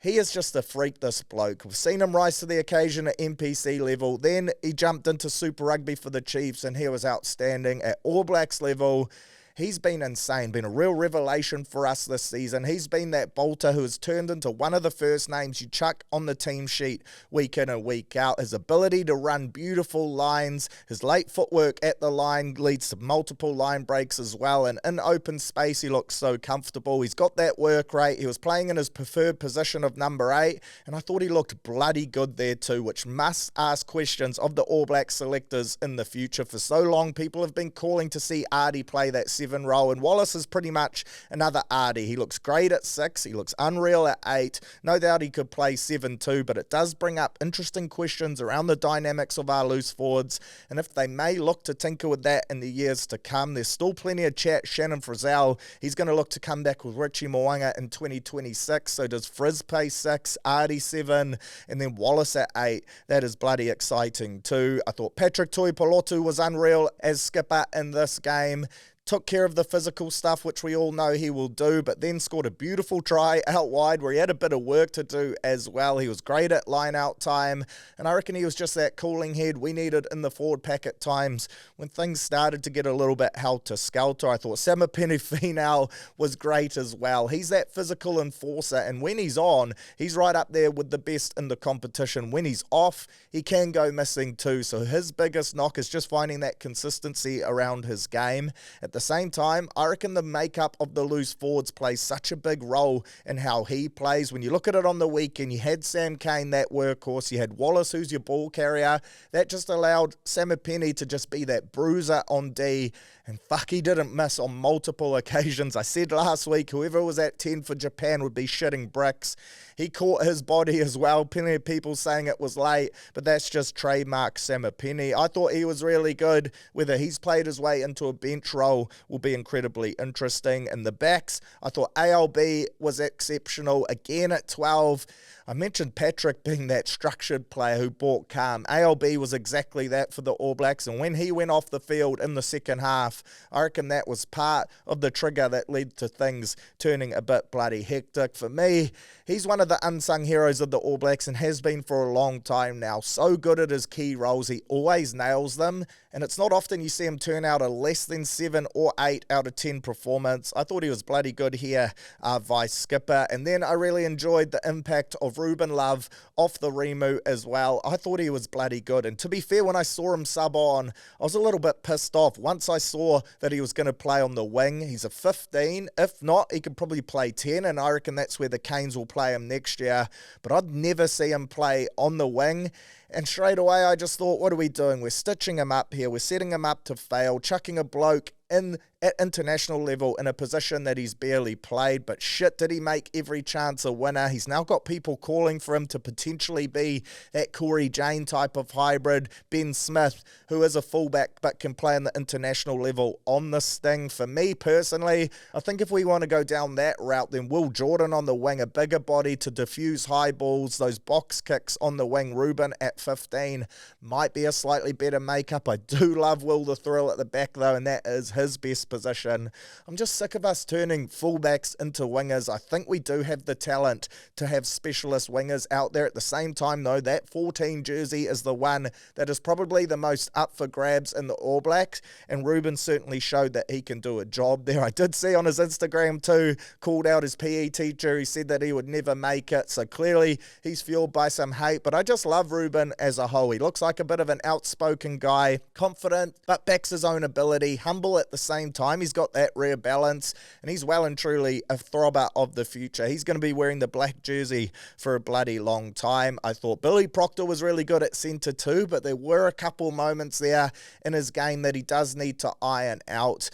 He is just a freak, this bloke. We've seen him rise to the occasion at NPC level. Then he jumped into Super Rugby for the Chiefs, and he was outstanding at All Blacks level. He's been insane, been a real revelation for us this season. He's been that bolter who has turned into one of the first names you chuck on the team sheet week in and week out. His ability to run beautiful lines, his late footwork at the line leads to multiple line breaks as well. And in open space, he looks so comfortable. He's got that work rate. He was playing in his preferred position of number 8, and I thought he looked bloody good there too, which must ask questions of the All Black selectors in the future. For so long, people have been calling to see Ardie play that 7 role, and Wallace is pretty much another Ardie. He looks great at 6, he looks unreal at 8. No doubt he could play 7 too, but it does bring up interesting questions around the dynamics of our loose forwards, and if they may look to tinker with that in the years to come. There's still plenty of chat. Shannon Frizzell, he's going to look to come back with Richie Mo'unga in 2026, so does Frizz play 6, Ardie 7, and then Wallace at 8. That is bloody exciting too. I thought Patrick Tuipulotu was unreal as skipper in this game. Took care of the physical stuff, which we all know he will do, but then scored a beautiful try out wide where he had a bit of work to do as well. He was great at line-out time, and I reckon he was just that cooling head we needed in the forward pack at times when things started to get a little bit helter-skelter. I thought Samipeni Finau was great as well. He's that physical enforcer, and when he's on, he's right up there with the best in the competition. When he's off, he can go missing too, so his biggest knock is just finding that consistency around his game. At the same time, I reckon the makeup of the loose forwards plays such a big role in how he plays. When you look at it on the weekend, you had Sam Cane, that workhorse, you had Wallace, who's your ball carrier. That just allowed Samipeni to just be that bruiser on D, And fuck, he didn't miss on multiple occasions. I said last week, whoever was at 10 for Japan would be shitting bricks. He caught his body as well. Plenty of people saying it was late, but that's just trademark Samipeni. I thought he was really good. Whether he's played his way into a bench role will be incredibly interesting. In the backs, I thought ALB was exceptional again at 12. I mentioned Patrick being that structured player who brought calm. ALB was exactly that for the All Blacks, and when he went off the field in the second half, I reckon that was part of the trigger that led to things turning a bit bloody hectic. For me, he's one of the unsung heroes of the All Blacks and has been for a long time now. So good at his key roles, he always nails them, and it's not often you see him turn out a less than 7 or 8 out of 10 performance. I thought he was bloody good here, vice skipper, and then I really enjoyed the impact of Ruben Love off the Remu as well. I thought he was bloody good, and to be fair, when I saw him sub on, I was a little bit pissed off. Once I saw that he was going to play on the wing, he's a 15. If not, he could probably play 10, and I reckon that's where the Canes will play him next year, but I'd never see him play on the wing. And straight away, I just thought, what are we doing? We're stitching him up here. We're setting him up to fail, chucking a bloke in at international level in a position that he's barely played. But shit, did he make every chance a winner. He's now got people calling for him to potentially be that Corey Jane type of hybrid. Ben Smith, who is a fullback but can play on the international level on the Sting. For me personally, I think if we want to go down that route, then Will Jordan on the wing, a bigger body to diffuse high balls, those box kicks on the wing. Ruben at 15 might be a slightly better makeup. I do love Will the Thrill at the back though, and that is his best position. I'm just sick of us turning fullbacks into wingers. I think we do have the talent to have specialist wingers out there. At the same time though, that 14 jersey is the one that is probably the most up for grabs in the All Blacks, and Ruben certainly showed that he can do a job there. I did see on his Instagram too, called out his PE teacher. He said that he would never make it, so clearly he's fueled by some hate, but I just love Ruben as a whole. He looks like a bit of an outspoken guy, confident but backs his own ability, humble at the same time. He's got that rare balance, and he's well and truly a throbber of the future. He's going to be wearing the black jersey for a bloody long time. I thought Billy Proctor was really good at centre too, but there were a couple moments there in his game that he does need to iron out.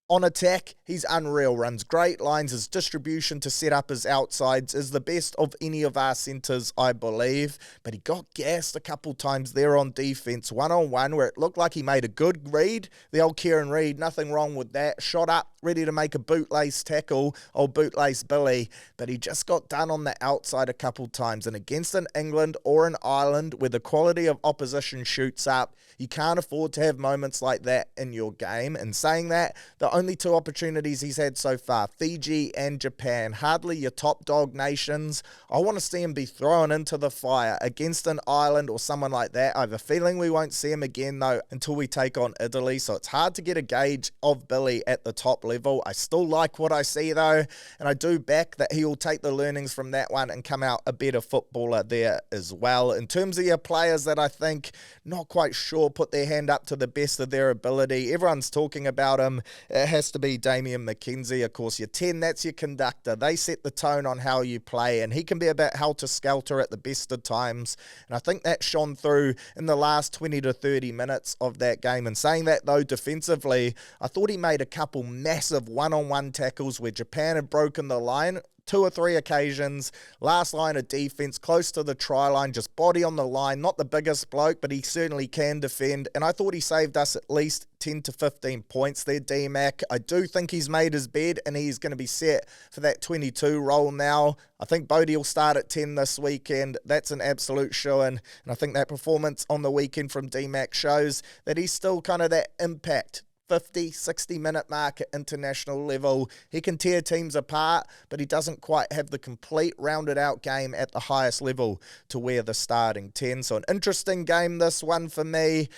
On attack, he's unreal, runs great lines. His distribution to set up his outsides is the best of any of our centres, I believe. But he got gassed a couple times there on defence, one-on-one, where it looked like he made a good read. The old Kieran Reid, nothing wrong with that. Shot up, ready to make a bootlace tackle, old bootlace Billy. But he just got done on the outside a couple times. And against an England or an Ireland where the quality of opposition shoots up, you can't afford to have moments like that in your game. And saying that, the only two opportunities he's had so far, Fiji and Japan, hardly your top dog nations. I want to see him be thrown into the fire against an Ireland or someone like that. I have a feeling we won't see him again though until we take on Italy, so it's hard to get a gauge of Billy at the top level. I still like what I see though, and I do back that he will take the learnings from that one and come out a better footballer there as well. In terms of your players that I think, not quite sure, put their hand up to the best of their ability, everyone's talking about him. It has to be Damian McKenzie, of course. Your 10, that's your conductor. They set the tone on how you play, and he can be a bit helter-skelter at the best of times, and I think that shone through in the last 20 to 30 minutes of that game. And saying that though, defensively, I thought he made a couple massive one-on-one tackles where Japan had broken the line. 2 or 3 occasions, last line of defence, close to the try line, just body on the line, not the biggest bloke, but he certainly can defend, and I thought he saved us at least 10 to 15 points there, D-Mac. I do think he's made his bed, and he's going to be set for that 22 role now. I think Bodie will start at 10 this weekend. That's an absolute shoe-in, and I think that performance on the weekend from D-Mac shows that he's still kind of that impact 50, 60-minute mark at international level. He can tear teams apart, but he doesn't quite have the complete rounded-out game at the highest level to wear the starting 10. So an interesting game, this one for me.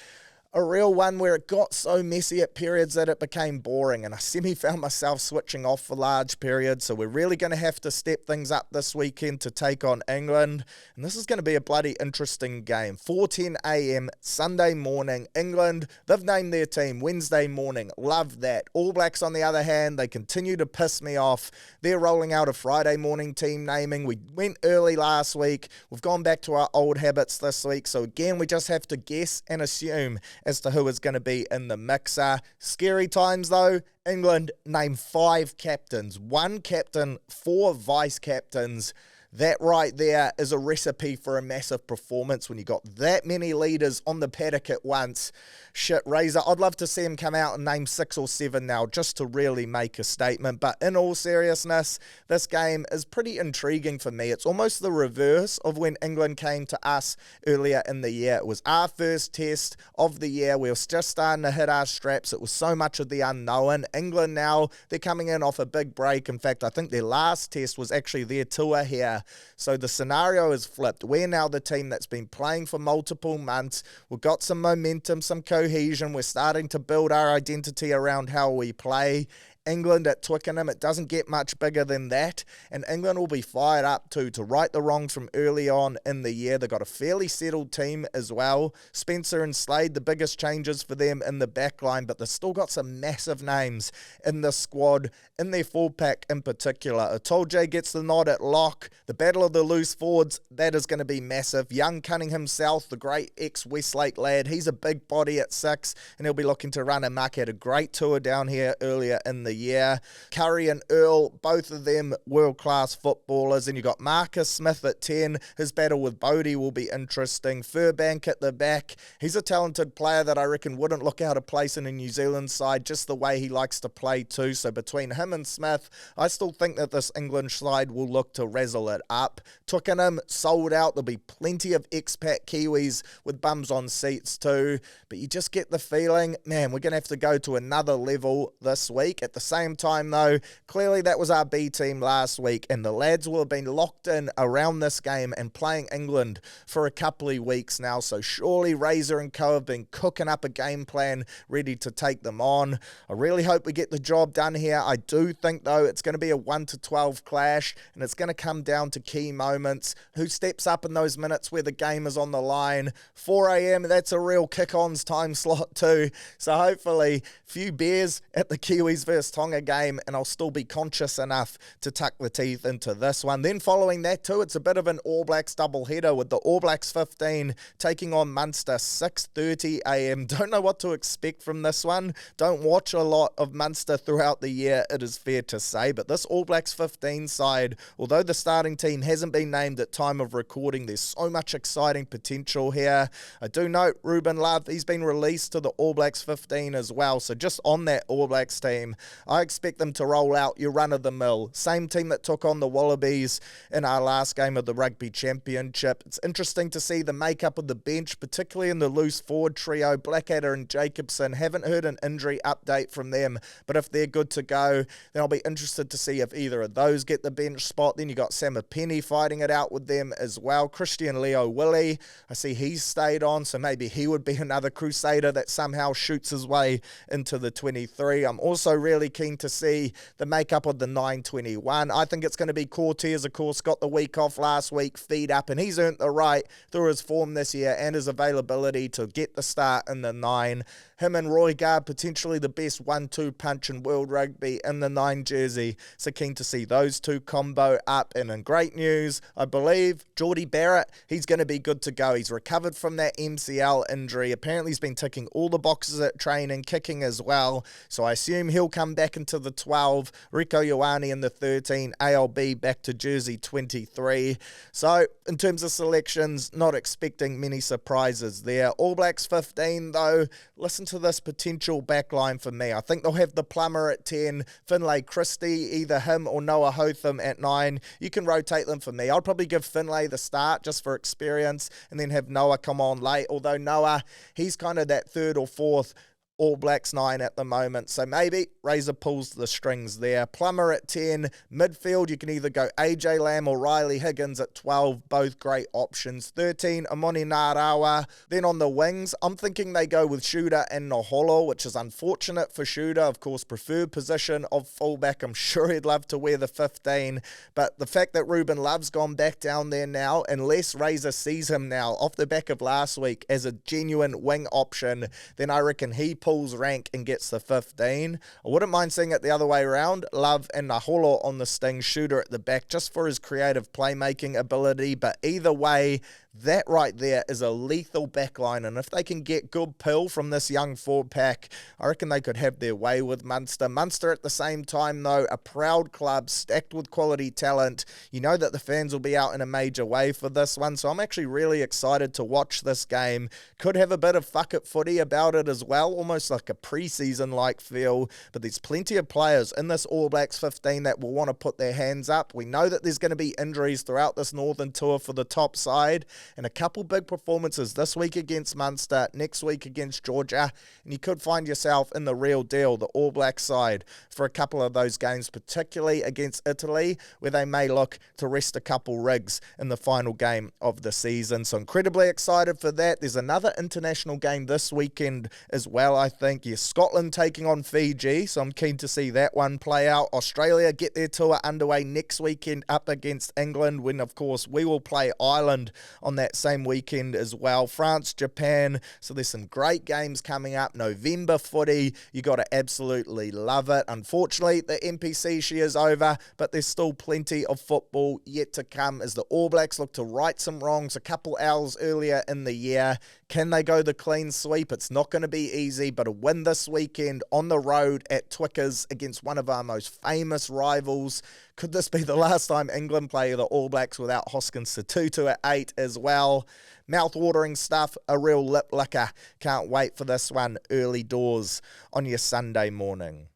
A real one where it got so messy at periods that it became boring, and I found myself switching off for large periods, so we're really going to have to step things up this weekend to take on England, and this is going to be a bloody interesting game. 4:10 a.m. Sunday morning, England, they've named their team Wednesday morning, love that. All Blacks on the other hand, they continue to piss me off. They're rolling out a Friday morning team naming. We went early last week, we've gone back to our old habits this week, so again we just have to guess and assume as to who is going to be in the mixer. Scary times though. England name 5 captains, 1 captain, 4 vice captains. That right there is a recipe for a massive performance when you got that many leaders on the paddock at once. Shit, Razor, I'd love to see him come out and name 6 or 7 now just to really make a statement. But in all seriousness, this game is pretty intriguing for me. It's almost the reverse of when England came to us earlier in the year. It was our first test of the year. We were just starting to hit our straps. It was so much of the unknown. England now, they're coming in off a big break. In fact, I think their last test was actually their tour here. So the scenario is flipped. We're now the team that's been playing for multiple months. We've got some momentum, some cohesion. We're starting to build our identity around how we play. England at Twickenham, it doesn't get much bigger than that, and England will be fired up to right the wrongs from early on in the year. They've got a fairly settled team as well. Spencer and Slade, the biggest changes for them in the back line, but they've still got some massive names in the squad, in their full pack in particular. Atolje gets the nod at lock. The battle of the loose forwards, that is going to be massive. Young Cunning himself, the great ex-Westlake lad, he's a big body at 6, and he'll be looking to run amok. Had a great tour down here earlier in the year. Curry and Earl, both of them world-class footballers. And you got Marcus Smith at 10. His battle with Bodie will be interesting. Furbank at the back. He's a talented player that I reckon wouldn't look out of place in a New Zealand side, just the way he likes to play too. So between him and Smith, I still think that this England side will look to razzle it up. Twickenham sold out. There'll be plenty of expat Kiwis with bums on seats too. But you just get the feeling, man, we're going to have to go to another level this week. At the same time though, clearly that was our B team last week, and the lads will have been locked in around this game and playing England for a couple of weeks now, so surely Razor and co have been cooking up a game plan ready to take them on. I really hope we get the job done here. I do think though it's going to be a 1-12 clash, and it's going to come down to key moments. Who steps up in those minutes where the game is on the line? 4 a.m, that's a real kick-ons time slot too, so hopefully few beers at the Kiwis versus Tonga game, and I'll still be conscious enough to tuck the teeth into this one. Then following that too, it's a bit of an All Blacks doubleheader with the All Blacks 15 taking on Munster, 6:30 a.m. Don't know what to expect from this one. Don't watch a lot of Munster throughout the year, it is fair to say, but this All Blacks 15 side, although the starting team hasn't been named at time of recording, there's so much exciting potential here. I do note Ruben Love, he's been released to the All Blacks 15 as well, so just on that All Blacks team, I expect them to roll out your run-of-the-mill. Same team that took on the Wallabies in our last game of the Rugby Championship. It's interesting to see the makeup of the bench, particularly in the loose forward trio, Blackadder and Jacobson. Haven't heard an injury update from them, but if they're good to go, then I'll be interested to see if either of those get the bench spot. Then you got Samipeni fighting it out with them as well. Christian Leo Willie, I see he's stayed on, so maybe he would be another Crusader that somehow shoots his way into the 23. I'm also really keen to see the makeup of the 9-21. I think it's going to be Cortez, of course, got the week off last week, feed up, and he's earned the right through his form this year and his availability to get the start in the 9. Him and Roygaard, potentially the best 1-2 punch in world rugby in the 9 jersey. So keen to see those two combo up. And in great news, I believe Geordie Barrett, he's going to be good to go. He's recovered from that MCL injury. Apparently he's been ticking all the boxes at training, kicking as well. So I assume he'll come back into the 12. Rico Ioane in the 13. ALB back to jersey 23. So in terms of selections, not expecting many surprises there. All Blacks 15 though, listen to this potential backline for me. I think they'll have the plumber at 10, Finlay Christie, either him or Noah Hotham at 9. You can rotate them for me. I'll probably give Finlay the start just for experience and then have Noah come on late, although Noah, he's kind of that 3rd or 4th All Blacks 9 at the moment, so maybe Razor pulls the strings there. Plummer at 10, midfield you can either go AJ Lamb or Riley Higgins at 12, both great options. 13, Amoni Narawa. Then on the wings, I'm thinking they go with Shooter and Naholo, which is unfortunate for Shooter, of course, preferred position of fullback. I'm sure he'd love to wear the 15, but the fact that Ruben Love's gone back down there now, unless Razor sees him now off the back of last week as a genuine wing option, then I reckon he pulls rank and gets the 15. I wouldn't mind seeing it the other way around. Love and Naholo on the sting, Shooter at the back, just for his creative playmaking ability. But either way, That right there is a lethal backline, and if they can get good pill from this young forward pack, I reckon they could have their way with Munster. Munster at the same time, though, a proud club stacked with quality talent. You know that the fans will be out in a major way for this one, so I'm actually really excited to watch this game. Could have a bit of fuck it footy about it as well, almost like a pre-season-like feel, but there's plenty of players in this All Blacks 15 that will want to put their hands up. We know that there's going to be injuries throughout this Northern Tour for the top side, and a couple big performances this week against Munster, next week against Georgia, and you could find yourself in the real deal, the All Black side, for a couple of those games, particularly against Italy, where they may look to rest a couple rigs in the final game of the season. So incredibly excited for that. There's another international game this weekend as well, I think. Yes, Scotland taking on Fiji, so I'm keen to see that one play out. Australia get their tour underway next weekend up against England, when of course we will play Ireland on that same weekend as well. France, Japan, so there's some great games coming up. November footy, you got to absolutely love it. Unfortunately, the NPC she is over, but there's still plenty of football yet to come as the All Blacks look to right some wrongs a couple hours earlier in the year. Can they go the clean sweep? It's not going to be easy, but a win this weekend on the road at Twickers against one of our most famous rivals. Could this be the last time England play the All Blacks without Hoskins Sotutu at 8 as well? Mouth-watering stuff, a real lip licker. Can't wait for this one early doors on your Sunday morning.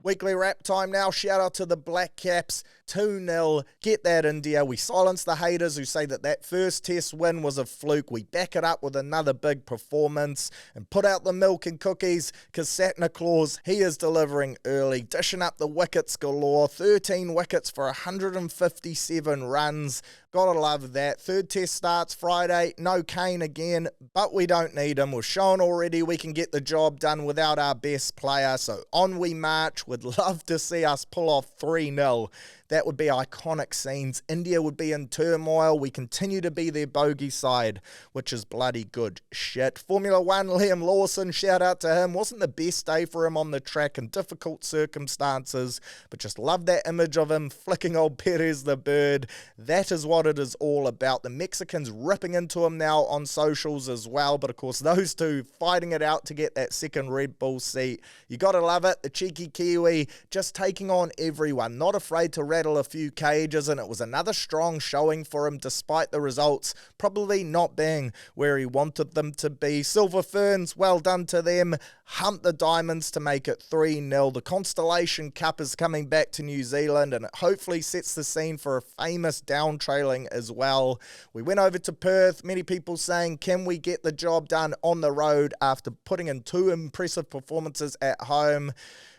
Weekly wrap time now. Shout out to the Black Caps. 2-0. Get that, India. We silence the haters who say that first test win was a fluke. We back it up with another big performance and put out the milk and cookies, because Santa Claus, he is delivering early, dishing up the wickets galore. 13 wickets for 157 runs. Gotta love that. Third test starts Friday. No Kane again, but we don't need him. We've shown already we can get the job done without our best player, so on we march. Would love to see us pull off 3-0. That would be iconic scenes. India would be in turmoil. We continue to be their bogey side, which is bloody good shit. Formula One, Liam Lawson, shout out to him. Wasn't the best day for him on the track in difficult circumstances, but just love that image of him flicking old Perez the bird. That is what it is all about. The Mexicans ripping into him now on socials as well, but of course those two fighting it out to get that second Red Bull seat. You gotta love it. The cheeky Kiwi just taking on everyone, not afraid to rattle a few cages, and it was another strong showing for him despite the results probably not being where he wanted them to be. Silver Ferns, well done to them. Humped the Diamonds to make it 3-0. The Constellation Cup is coming back to New Zealand, and it hopefully sets the scene for a famous down trailing as well. We went over to Perth. Many people saying, can we get the job done on the road after putting in two impressive performances at home?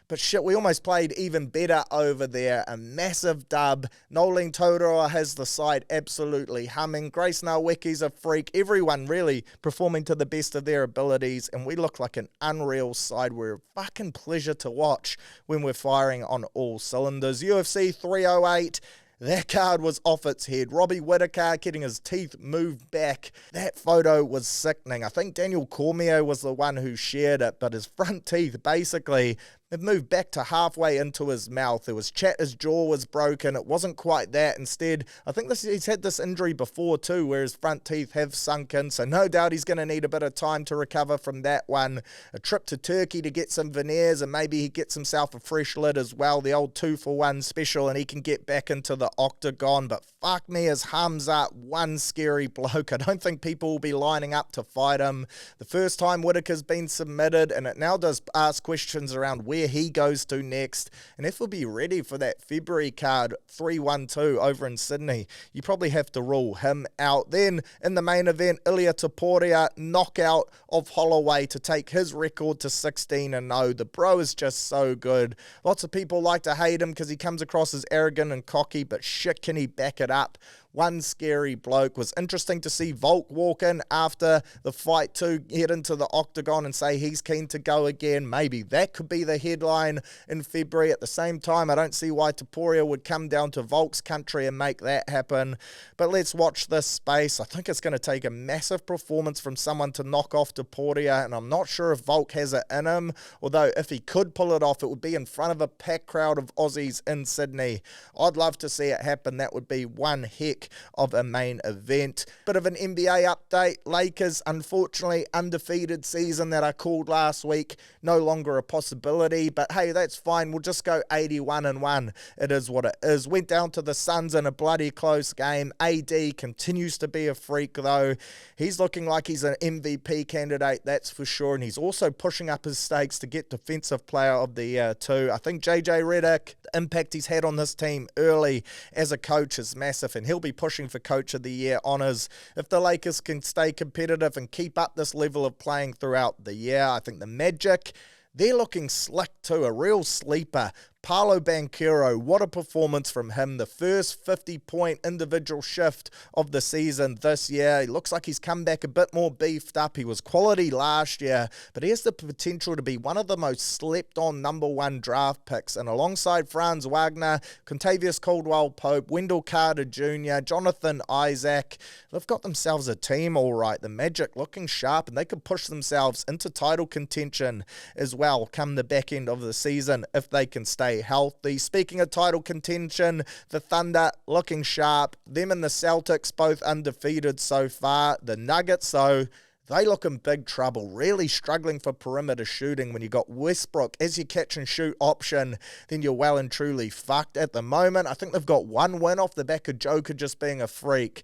But shit, we almost played even better over there. A massive dub. Nolene Tauroa has the side absolutely humming. Grace Naweki's a freak. Everyone really performing to the best of their abilities. And we look like an unreal side. We're a fucking pleasure to watch when we're firing on all cylinders. UFC 308. That card was off its head. Robbie Whittaker getting his teeth moved back. That photo was sickening. I think Daniel Cormier was the one who shared it, but his front teeth basically it moved back to halfway into his mouth. There was chat, his jaw was broken. It wasn't quite that. Instead, I think he's had this injury before too, where his front teeth have sunk in, so no doubt he's going to need a bit of time to recover from that one. A trip to Turkey to get some veneers, and maybe he gets himself a fresh lid as well, the old 2-for-1 special, and he can get back into the octagon. But fuck me, his Hamza, one scary bloke. I don't think people will be lining up to fight him. The first time Whittaker's been submitted, and it now does ask questions around where he goes to next, and if we'll be ready for that February card 312 over in Sydney, you probably have to rule him out. Then in the main event, Ilia Topuria, knockout of Holloway to take his record to 16-0. The bro is just so good. Lots of people like to hate him because he comes across as arrogant and cocky, but shit, can he back it up? One scary bloke. Was interesting to see Volk walk in after the fight to head into the octagon and say he's keen to go again. Maybe that could be the headline in February. At the same time, I don't see why Topuria would come down to Volk's country and make that happen. But let's watch this space. I think it's going to take a massive performance from someone to knock off Topuria, and I'm not sure if Volk has it in him, although if he could pull it off, it would be in front of a packed crowd of Aussies in Sydney. I'd love to see it happen. That would be one heck week of a main event. Bit of an NBA update. Lakers, unfortunately, undefeated season that I called last week, no longer a possibility, but hey, that's fine. We'll just go 81-1. It is what it is. Went down to the Suns in a bloody close game. AD continues to be a freak, though. He's looking like he's an MVP candidate, that's for sure, and he's also pushing up his stakes to get Defensive Player of the Year too. I think JJ Redick, the impact he's had on this team early as a coach is massive, and he'll be pushing for Coach of the Year honours. If the Lakers can stay competitive and keep up this level of playing throughout the year, I think the Magic, they're looking slick too, a real sleeper. Paolo Banchero, what a performance from him. The first 50-point individual shift of the season this year. He looks like he's come back a bit more beefed up. He was quality last year, but he has the potential to be one of the most slept-on number one draft picks. And alongside Franz Wagner, Contavious Caldwell-Pope, Wendell Carter Jr., Jonathan Isaac, they've got themselves a team all right. The Magic looking sharp, and they could push themselves into title contention as well come the back end of the season if they can stay healthy. Speaking of title contention, the Thunder looking sharp. Them and the Celtics both undefeated so far. The Nuggets, though, they look in big trouble, really struggling for perimeter shooting. When you got Westbrook as your catch and shoot option, then you're well and truly fucked at the moment. I think they've got one win off the back of Joker just being a freak.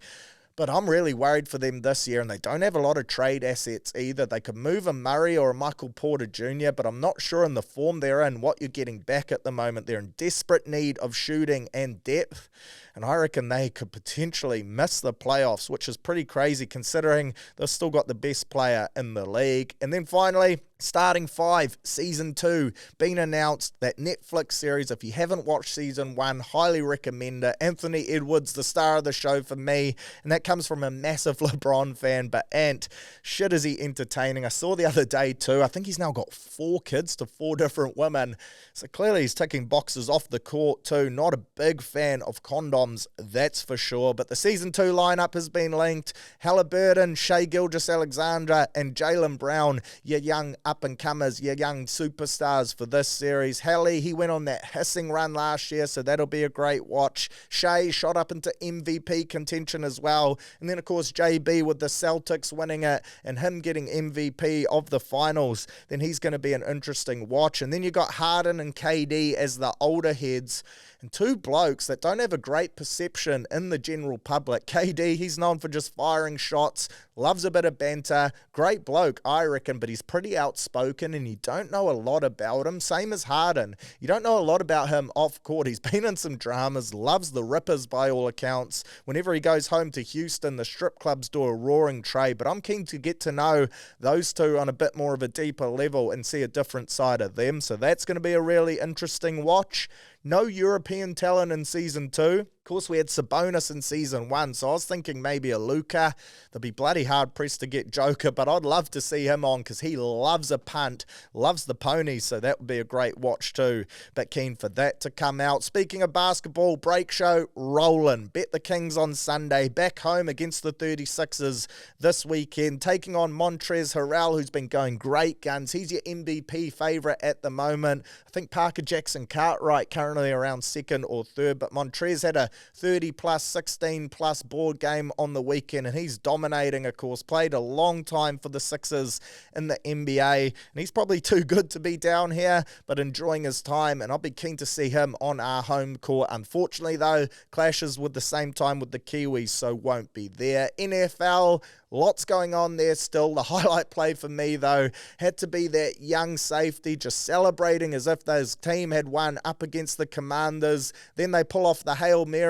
But I'm really worried for them this year, and they don't have a lot of trade assets either. They could move a Murray or a Michael Porter Jr., but I'm not sure in the form they're in what you're getting back at the moment. They're in desperate need of shooting and depth, and I reckon they could potentially miss the playoffs, which is pretty crazy considering they've still got the best player in the league. And then finally, Starting 5, Season 2, been announced. That Netflix series, if you haven't watched Season 1, highly recommend it. Anthony Edwards, the star of the show for me, and that comes from a massive LeBron fan, but Ant, shit is he entertaining. I saw the other day too, I think he's now got 4 kids to 4 different women, so clearly he's ticking boxes off the court too. Not a big fan of condoms, that's for sure, but the Season 2 lineup has been linked. Halliburton, Shai Gilgeous-Alexander, and Jaylen Brown, your young up-and-comers, your young superstars for this series. Hallie, he went on that hissing run last year, so that'll be a great watch. Shai shot up into MVP contention as well. And then, of course, JB with the Celtics winning it and him getting MVP of the finals. Then he's going to be an interesting watch. And then you got Harden and KD as the older heads, and 2 blokes that don't have a great perception in the general public. KD, he's known for just firing shots, loves a bit of banter, great bloke, I reckon, but he's pretty outspoken and you don't know a lot about him. Same as Harden. You don't know a lot about him off court. He's been in some dramas, loves the Rippers by all accounts. Whenever he goes home to Houston, the strip clubs do a roaring trade, but I'm keen to get to know those 2 on a bit more of a deeper level and see a different side of them, so that's going to be a really interesting watch. No European talent in Season 2. Of course, we had Sabonis in Season 1, so I was thinking maybe a Luka. They'll be bloody hard-pressed to get Joker, but I'd love to see him on because he loves a punt, loves the ponies, so that would be a great watch too. But keen for that to come out. Speaking of basketball, break show rolling. Bet the Kings on Sunday, back home against the 36ers this weekend, taking on Montrezl Harrell, who's been going great guns. He's your MVP favourite at the moment. I think Parker Jackson Cartwright currently around 2nd or 3rd, but Montrez had a 30-plus, 16-plus board game on the weekend, and he's dominating, of course. Played a long time for the Sixers in the NBA, and he's probably too good to be down here, but enjoying his time, and I'll be keen to see him on our home court. Unfortunately, though, clashes with the same time with the Kiwis, so won't be there. NFL, lots going on there still. The highlight play for me, though, had to be that young safety just celebrating as if his team had won up against the Commanders. Then they pull off the Hail Mary.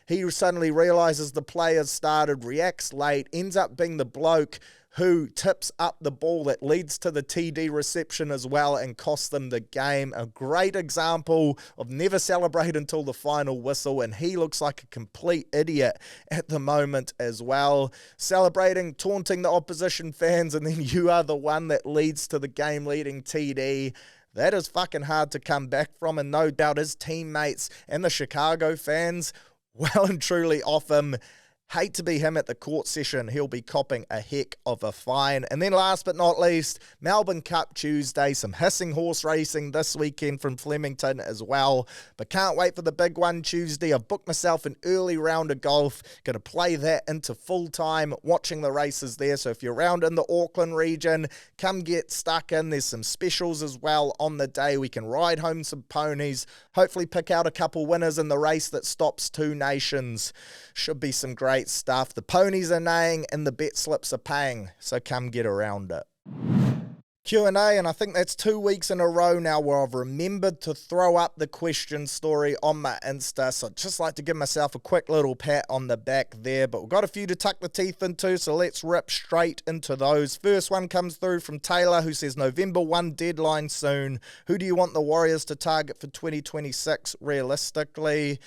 He suddenly realizes the play has started, reacts late, ends up being the bloke who tips up the ball that leads to the TD reception as well and costs them the game. A great example of never celebrate until the final whistle, and he looks like a complete idiot at the moment as well. Celebrating, taunting the opposition fans, and then you are the one that leads to the game-leading TD. That is fucking hard to come back from, and no doubt his teammates and the Chicago fans well and truly off him Hate to be him at the court session. He'll be copping a heck of a fine. And then last but not least, Melbourne Cup Tuesday. Some hissing horse racing this weekend from Flemington as well. But can't wait for the big one Tuesday. I've booked myself an early round of golf. Going to play that into full time, watching the races there. So if you're around in the Auckland region, come get stuck in. There's some specials as well on the day. We can ride home some ponies. Hopefully pick out a couple winners in the race that stops two nations. Should be some great stuff. The ponies are neighing and the bet slips are paying, so come get around it. Q&A, and I think that's 2 weeks in a row now where I've remembered to throw up the question story on my Insta, so I'd just like to give myself a quick little pat on the back there, but we've got a few to tuck the teeth into, so let's rip straight into those. First one comes through from Taylor, who says, November 1 deadline soon. Who do you want the Warriors to target for 2026 realistically?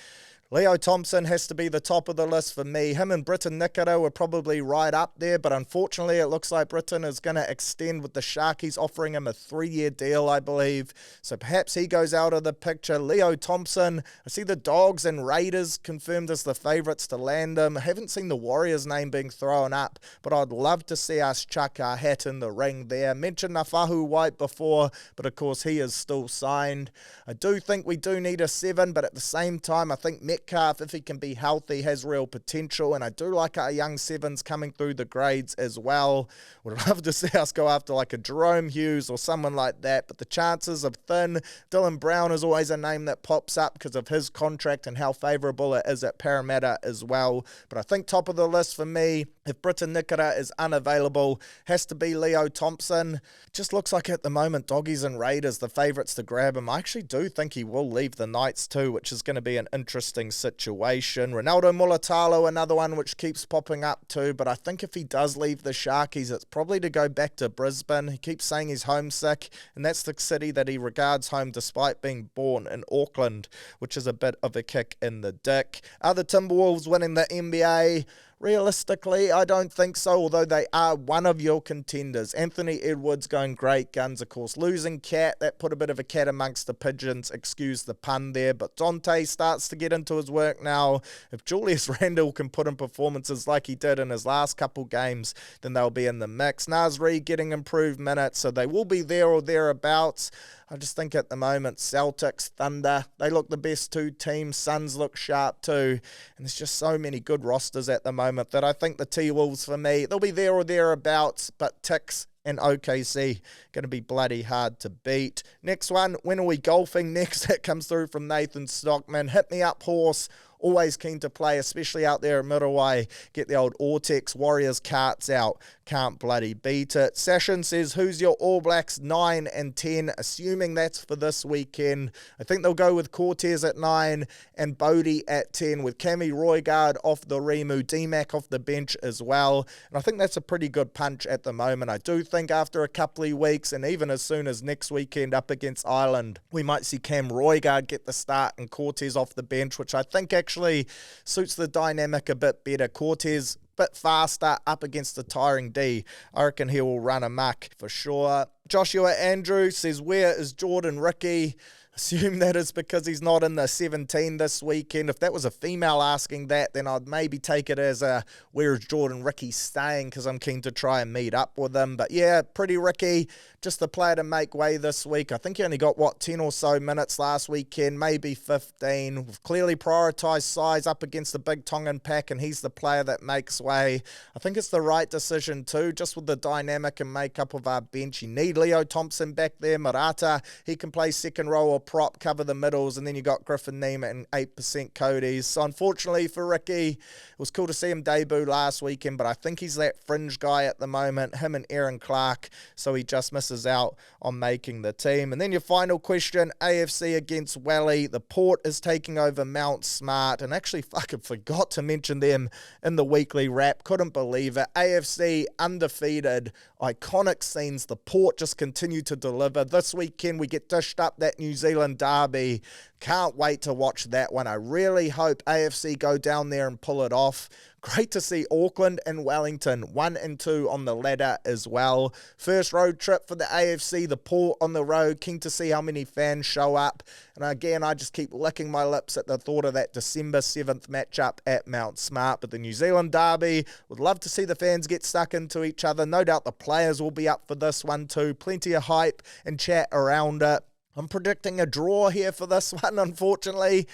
Leo Thompson has to be the top of the list for me. Him and Britton Nikora were probably right up there, but unfortunately it looks like Britton is going to extend with the Sharkies offering him a 3-year deal, I believe. So perhaps he goes out of the picture. Leo Thompson, I see the Dogs and Raiders confirmed as the favourites to land him. I haven't seen the Warriors' name being thrown up, but I'd love to see us chuck our hat in the ring there. Mentioned Nafahu White before, but of course he is still signed. I do think we do need a 7, but at the same time I think Metcalf, if he can be healthy, has real potential, and I do like our young 7s coming through the grades as well. Would love to see us go after like a Jerome Hughes or someone like that, but the chances are thin. Dylan Brown is always a name that pops up because of his contract and how favourable it is at Parramatta as well, but I think top of the list for me, if Britton Nikora is unavailable, has to be Leo Thompson. It just looks like at the moment Doggies and Raiders the favourites to grab him. I actually do think he will leave the Knights too, which is going to be an interesting situation. Ronaldo Mulatalo, another one which keeps popping up too, but I think if he does leave the Sharkies, it's probably to go back to Brisbane. He keeps saying he's homesick, and that's the city that he regards home despite being born in Auckland, which is a bit of a kick in the dick. Are the Timberwolves winning the NBA? Realistically, I don't think so, although they are one of your contenders. Anthony Edwards going great guns, of course. Losing Cat, that put a bit of a cat amongst the pigeons, excuse the pun there, but Dante starts to get into his work now. If Julius Randle can put in performances like he did in his last couple games, then they'll be in the mix. Nasri getting improved minutes, so they will be there or thereabouts. I just think at the moment, Celtics, Thunder, they look the best two teams. Suns look sharp too. And there's just so many good rosters at the moment that I think the T-Wolves for me, they'll be there or thereabouts, but Ticks and OKC going to be bloody hard to beat. Next one, when are we golfing next? That comes through from Nathan Stockman. Hit me up, horse. Always keen to play, especially out there at Middleway. Get the old Ortex Warriors carts out. Can't bloody beat it. Session says, who's your All Blacks 9 and 10? Assuming that's for this weekend. I think they'll go with Cortez at 9 and Bodie at 10 with Cammy Roigard off the Remu, D-Mac off the bench as well. And I think that's a pretty good punch at the moment. I do think after a couple of weeks and even as soon as next weekend up against Ireland, we might see Cam Roigard get the start and Cortez off the bench, which I think actually suits the dynamic a bit better. Cortez bit faster up against the tiring D. I reckon he will run amok for sure. Joshua Andrew says, where is Jordan Ricky? Assume that is because he's not in the 17 this weekend. If that was a female asking that, then I'd maybe take it as a where is Jordan Ricky staying, because I'm keen to try and meet up with him. But yeah, pretty Ricky, just the player to make way this week. I think he only got, 10 or so minutes last weekend, maybe 15. We've clearly prioritised size up against the big Tongan pack, and he's the player that makes way. I think it's the right decision too, just with the dynamic and makeup of our bench. You need Leo Thompson back there. Murata, he can play second row or prop, cover the middles, and then you got Griffin Neiman and 8% Cody's. So unfortunately for Ricky, it was cool to see him debut last weekend, but I think he's that fringe guy at the moment, him and Aaron Clark, so he just misses out on making the team. And then your final question, AFC against Wally. The Port is taking over Mount Smart, and actually fucking forgot to mention them in the weekly wrap. Couldn't believe it. AFC undefeated, iconic scenes. The Port just continue to deliver. This weekend we get dished up that New Zealand Zealand derby. Can't wait to watch that one. I really hope AFC go down there and pull it off. Great to see Auckland and Wellington 1 and 2 on the ladder as well. First road trip for the AFC, the port on the road. Keen to see how many fans show up. And again, I just keep licking my lips at the thought of that December 7th matchup at Mount Smart. But the New Zealand derby, would love to see the fans get stuck into each other. No doubt the players will be up for this one too. Plenty of hype and chat around it. I'm predicting a draw here for this one, unfortunately.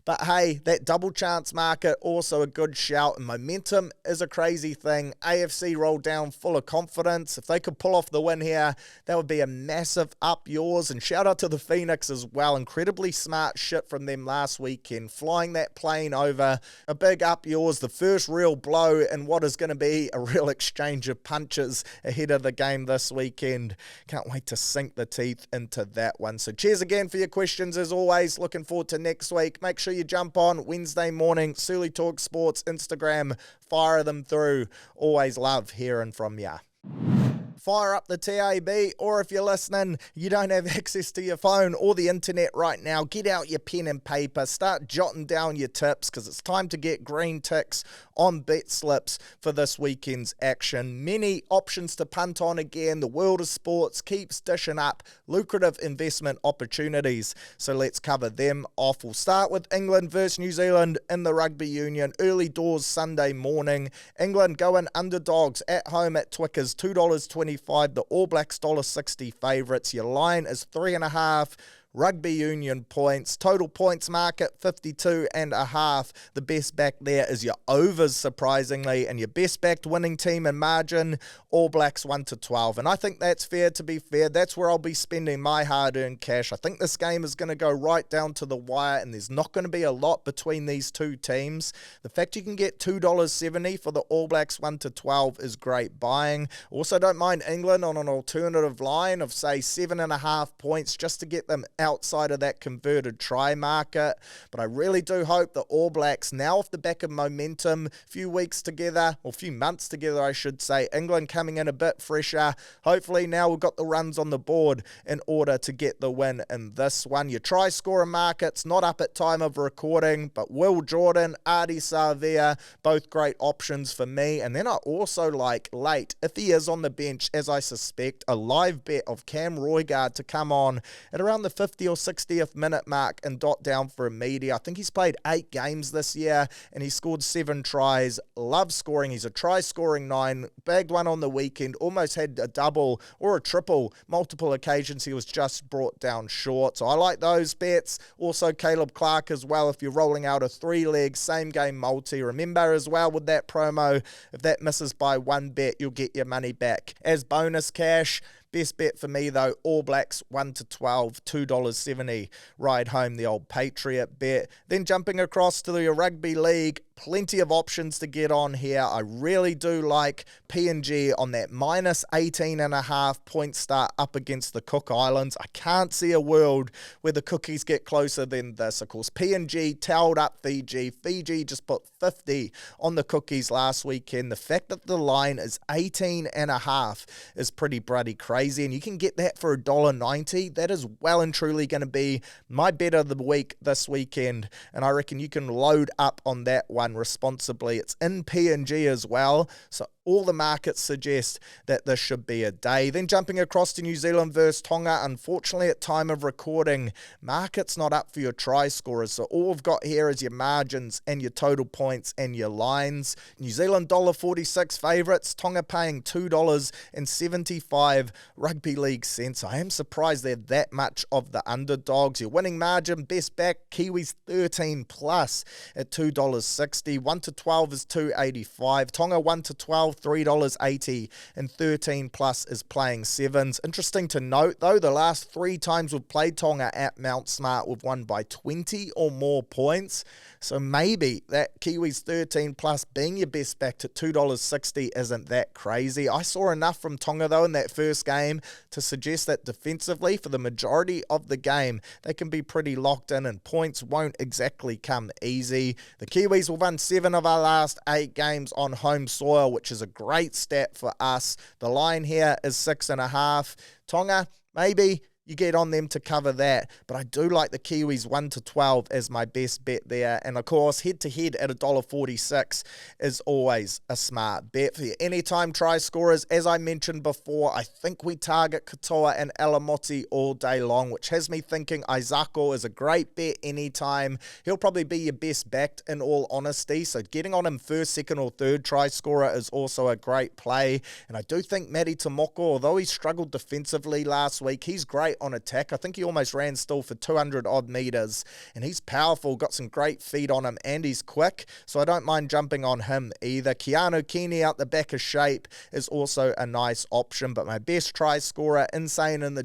But hey, that double chance market, also a good shout. And momentum is a crazy thing. AFC rolled down full of confidence. If they could pull off the win here, that would be a massive up yours. And shout out to the Phoenix as well. Incredibly smart shit from them last weekend. Flying that plane over. A big up yours. The first real blow in what is going to be a real exchange of punches ahead of the game this weekend. Can't wait to sink the teeth into that one. So cheers again for your questions as always. Looking forward to next week. Make sure you jump on Wednesday morning, Surly Talk Sports Instagram, fire them through. Always love hearing from ya. Fire up the TAB, or if you're listening, you don't have access to your phone or the internet right now, get out your pen and paper, start jotting down your tips, because it's time to get green ticks on bet slips for this weekend's action. Many options to punt on again. The world of sports keeps dishing up lucrative investment opportunities, so let's cover them off. We'll start with England versus New Zealand in the Rugby Union, early doors Sunday morning. England going underdogs at home at Twickers, $2.25. The All Blacks $1.60 favourites. Your line is 3.5. Rugby Union points. Total points market 52.5. The best back there is your overs, surprisingly, and your best backed winning team and margin, All Blacks 1-12. And I think that's fair. To be fair, that's where I'll be spending my hard-earned cash. I think this game is going to go right down to the wire, and there's not going to be a lot between these two teams. The fact you can get $2.70 for the All Blacks 1-12 is great buying. Also, don't mind England on an alternative line of, say, 7.5 points just to get them outside of that converted try market. But I really do hope the All Blacks, now off the back of momentum, few weeks together, or few months together I should say, England coming in a bit fresher, hopefully now we've got the runs on the board in order to get the win in this one. Your try scorer market's not up at time of recording, but Will Jordan, Adi Savia, both great options for me. And then I also like late, if he is on the bench as I suspect, a live bet of Cam Roigard to come on at around the 50th or 60th minute mark and dot down for a media. I think he's played 8 games this year and he scored 7 tries. Loves scoring. He's a try scoring 9. Bagged one on the weekend. Almost had a double or a triple. Multiple occasions he was just brought down short. So I like those bets. Also Caleb Clark as well if you're rolling out a 3-leg same game multi. Remember as well with that promo, if that misses by 1 bet, you'll get your money back as bonus cash. Best bet for me, though, All Blacks 1-12, $2.70. Ride home the old Patriot bet. Then jumping across to the Rugby League, plenty of options to get on here. I really do like PNG on that minus 18.5 point start up against the Cook Islands. I can't see a world where the Cookies get closer than this. Of course, PNG towed up Fiji. Fiji just put 50 on the Cookies last weekend. The fact that the line is 18.5 is pretty bloody crazy. And you can get that for $1.90. That is well and truly going to be my bet of the week this weekend. And I reckon you can load up on that one responsibly. It's in PNG as well. So all the markets suggest that this should be a day. Then jumping across to New Zealand versus Tonga. Unfortunately, at time of recording, market's not up for your try scorers. So all we've got here is your margins and your total points and your lines. New Zealand $1.46 favourites. Tonga paying $2.75 Rugby League cents. I am surprised they're that much of the underdogs. Your winning margin, best back, Kiwis 13 plus at $2.60. 1-12 is $2.85. Tonga 1-12. $3.80 and 13 plus is playing 7s. Interesting to note though, the last 3 times we've played Tonga at Mount Smart, we've won by 20 or more points. So maybe that Kiwis 13 plus being your best back to $2.60 isn't that crazy. I saw enough from Tonga though in that first game to suggest that defensively for the majority of the game they can be pretty locked in and points won't exactly come easy. The Kiwis will win 7 of our last 8 games on home soil, which is a great stat for us. The line here is 6.5. Tonga, maybe you get on them to cover that. But I do like the Kiwis 1-12 as my best bet there. And of course, head-to-head at $1.46 is always a smart bet for you. Anytime try scorers, as I mentioned before, I think we target Katoa and Alamotti all day long, which has me thinking Isako is a great bet anytime. He'll probably be your best backed in all honesty. So getting on him first, second or third try scorer is also a great play. And I do think Matty Tomoko, although he struggled defensively last week, he's great on attack. I think he almost ran still for 200 odd meters, and he's powerful, got some great feet on him, and he's quick, so I don't mind jumping on him either. Keanu Kini out the back of shape is also a nice option, but my best try scorer, insane in the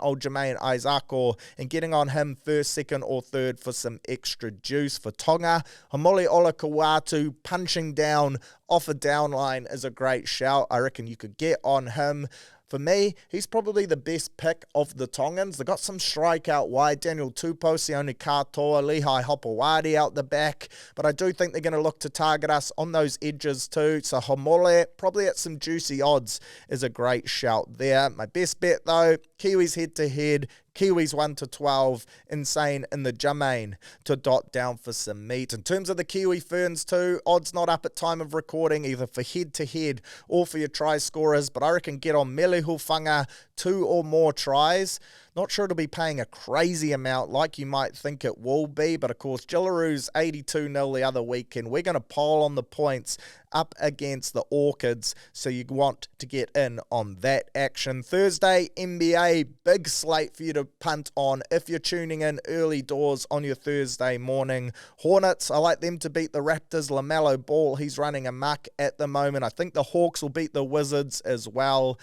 old Jermaine Isako, and getting on him first, second or third for some extra juice. For Tonga, Hamole Olakawatu punching down off a down line is a great shout. I reckon you could get on him. For me, he's probably the best pick of the Tongans. They've got some strike out wide. Daniel Tupou, Sione Katoa, Lehigh Hopewadi out the back. But I do think they're going to look to target us on those edges too. So Homole, probably at some juicy odds, is a great shout there. My best bet though, Kiwis head-to-head. Kiwis 1-12, insane in the Jermaine to dot down for some meat. In terms of the Kiwi Ferns too, odds not up at time of recording, either for head-to-head or for your try scorers, but I reckon get on Mele Hufanga, 2 or more tries. Not sure it'll be paying a crazy amount like you might think it will be, but of course, Jillaroos 82-0 the other weekend. We're going to pile on the points up against the Orchids, so you want to get in on that action. Thursday, NBA, big slate for you to punt on if you're tuning in early doors on your Thursday morning. Hornets, I like them to beat the Raptors. LaMelo Ball, he's running amok at the moment. I think the Hawks will beat the Wizards as well.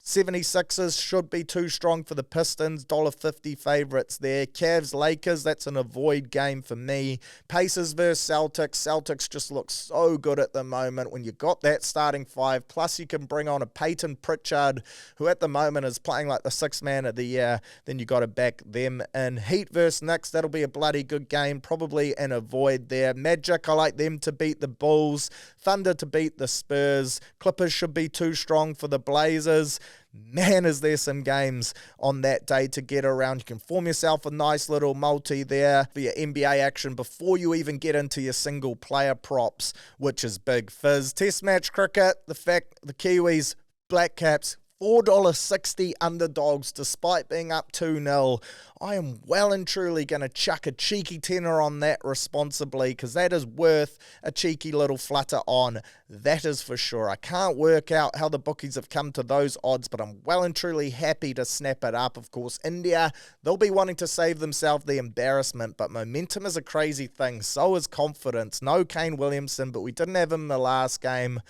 76ers should be too strong for the Pistons, $1.50 favourites there. Cavs, Lakers, that's an avoid game for me. Pacers versus Celtics. Celtics just look so good at the moment. When you got that starting five, plus you can bring on a Peyton Pritchard, who at the moment is playing like the sixth man of the year, then you got to back them in. Heat versus Knicks, that'll be a bloody good game, probably an avoid there. Magic, I like them to beat the Bulls. Thunder to beat the Spurs. Clippers should be too strong for the Blazers. Man, is there some games on that day to get around. You can form yourself a nice little multi there for your NBA action before you even get into your single player props, which is big fizz. Test match cricket, the Kiwis, Black Caps, $4.60 underdogs despite being up 2-0. I am well and truly going to chuck a cheeky tenner on that responsibly, because that is worth a cheeky little flutter on. That is for sure. I can't work out how the bookies have come to those odds, but I'm well and truly happy to snap it up. Of course, India, they'll be wanting to save themselves the embarrassment, but momentum is a crazy thing. So is confidence. No Kane Williamson, but we didn't have him in the last game.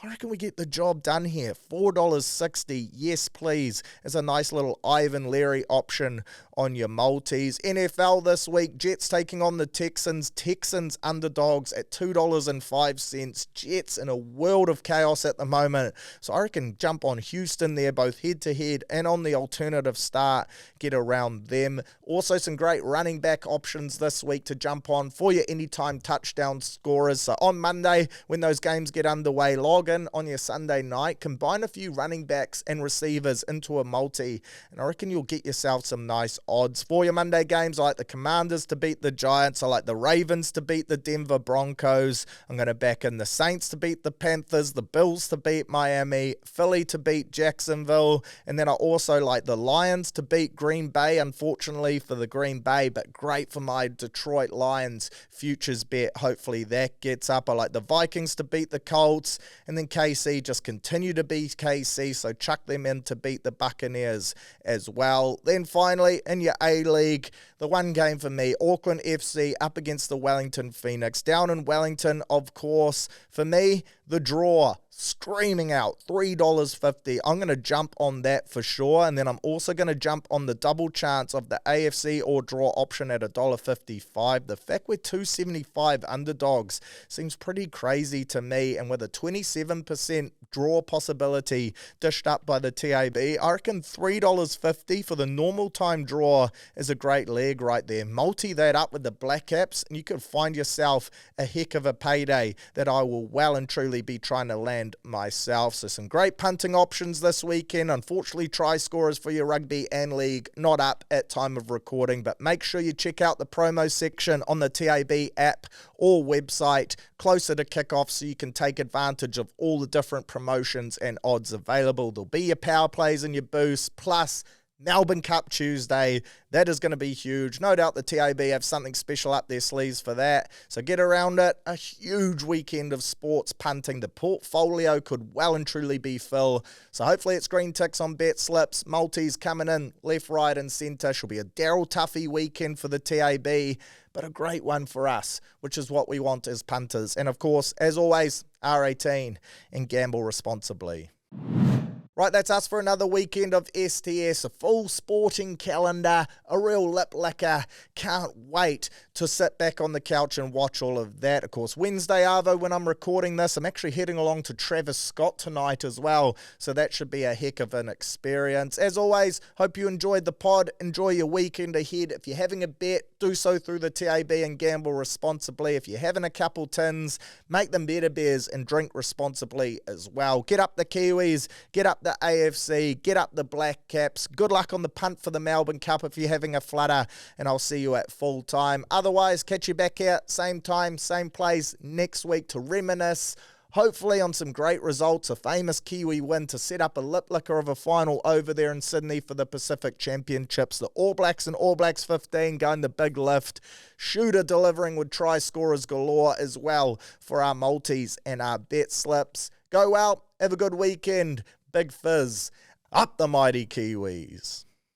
I reckon we get the job done here. $4.60, yes please, is a nice little Ivan Leary option on your multis. NFL this week, Jets taking on the Texans. Texans underdogs at $2.05. Jets in a world of chaos at the moment. So I reckon jump on Houston there, both head-to-head and on the alternative start. Get around them. Also some great running back options this week to jump on for your anytime touchdown scorers. So on Monday, when those games get underway, log in on your Sunday night, combine a few running backs and receivers into a multi, and I reckon you'll get yourself some nice odds. For your Monday games, I like the Commanders to beat the Giants. I like the Ravens to beat the Denver Broncos. I'm going to back in the Saints to beat the Panthers, the Bills to beat Miami, Philly to beat Jacksonville, and then I also like the Lions to beat Green Bay, unfortunately for the Green Bay, but great for my Detroit Lions futures bet. Hopefully that gets up. I like the Vikings to beat the Colts, and then KC just continue to beat KC, so chuck them in to beat the Buccaneers as well. Then finally, in your A-League, the one game for me, Auckland FC up against the Wellington Phoenix. Down in Wellington, of course, for me, the draw screaming out $3.50. I'm going to jump on that for sure, and then I'm also going to jump on the double chance of the AFC or draw option at $1.55. The fact we're 275 underdogs seems pretty crazy to me, and with a 27% draw possibility dished up by the TAB, I reckon $3.50 for the normal time draw is a great leg right there. Multi that up with the Black Caps, and you could find yourself a heck of a payday that I will well and truly really be trying to land myself. So some great punting options this weekend. Unfortunately, try scorers for your rugby and league not up at time of recording, but make sure you check out the promo section on the TAB app or website closer to kickoff so you can take advantage of all the different promotions and odds available. There'll be your power plays and your boosts, plus Melbourne Cup Tuesday. That is going to be huge. No doubt the TAB have something special up their sleeves for that. So get around it. A huge weekend of sports punting. The portfolio could well and truly be full. So hopefully it's green ticks on bet slips. Multis coming in left, right and centre. Should be a Daryl Tuffy weekend for the TAB, but a great one for us, which is what we want as punters. And of course, as always, R18 and gamble responsibly. Right, that's us for another weekend of STS, a full sporting calendar, a real lip licker. Can't wait to sit back on the couch and watch all of that. Of course, Wednesday, Arvo, when I'm recording this, I'm actually heading along to Travis Scott tonight as well, so that should be a heck of an experience. As always, hope you enjoyed the pod. Enjoy your weekend ahead. If you're having a bet, do so through the TAB and gamble responsibly. If you're having a couple tins, make them better beers and drink responsibly as well. Get up the Kiwis, get up the AFC, get up the Black Caps. Good luck on the punt for the Melbourne Cup if you're having a flutter, and I'll see you at full time. Otherwise, catch you back here, same time, same place next week to reminisce, hopefully on some great results, a famous Kiwi win to set up a lip licker of a final over there in Sydney for the Pacific Championships. The All Blacks and All Blacks 15 going the big lift. Shooter delivering with try scorers galore as well for our multis and our bet slips. Go well, have a good weekend. Big fizz. Up the mighty Kiwis.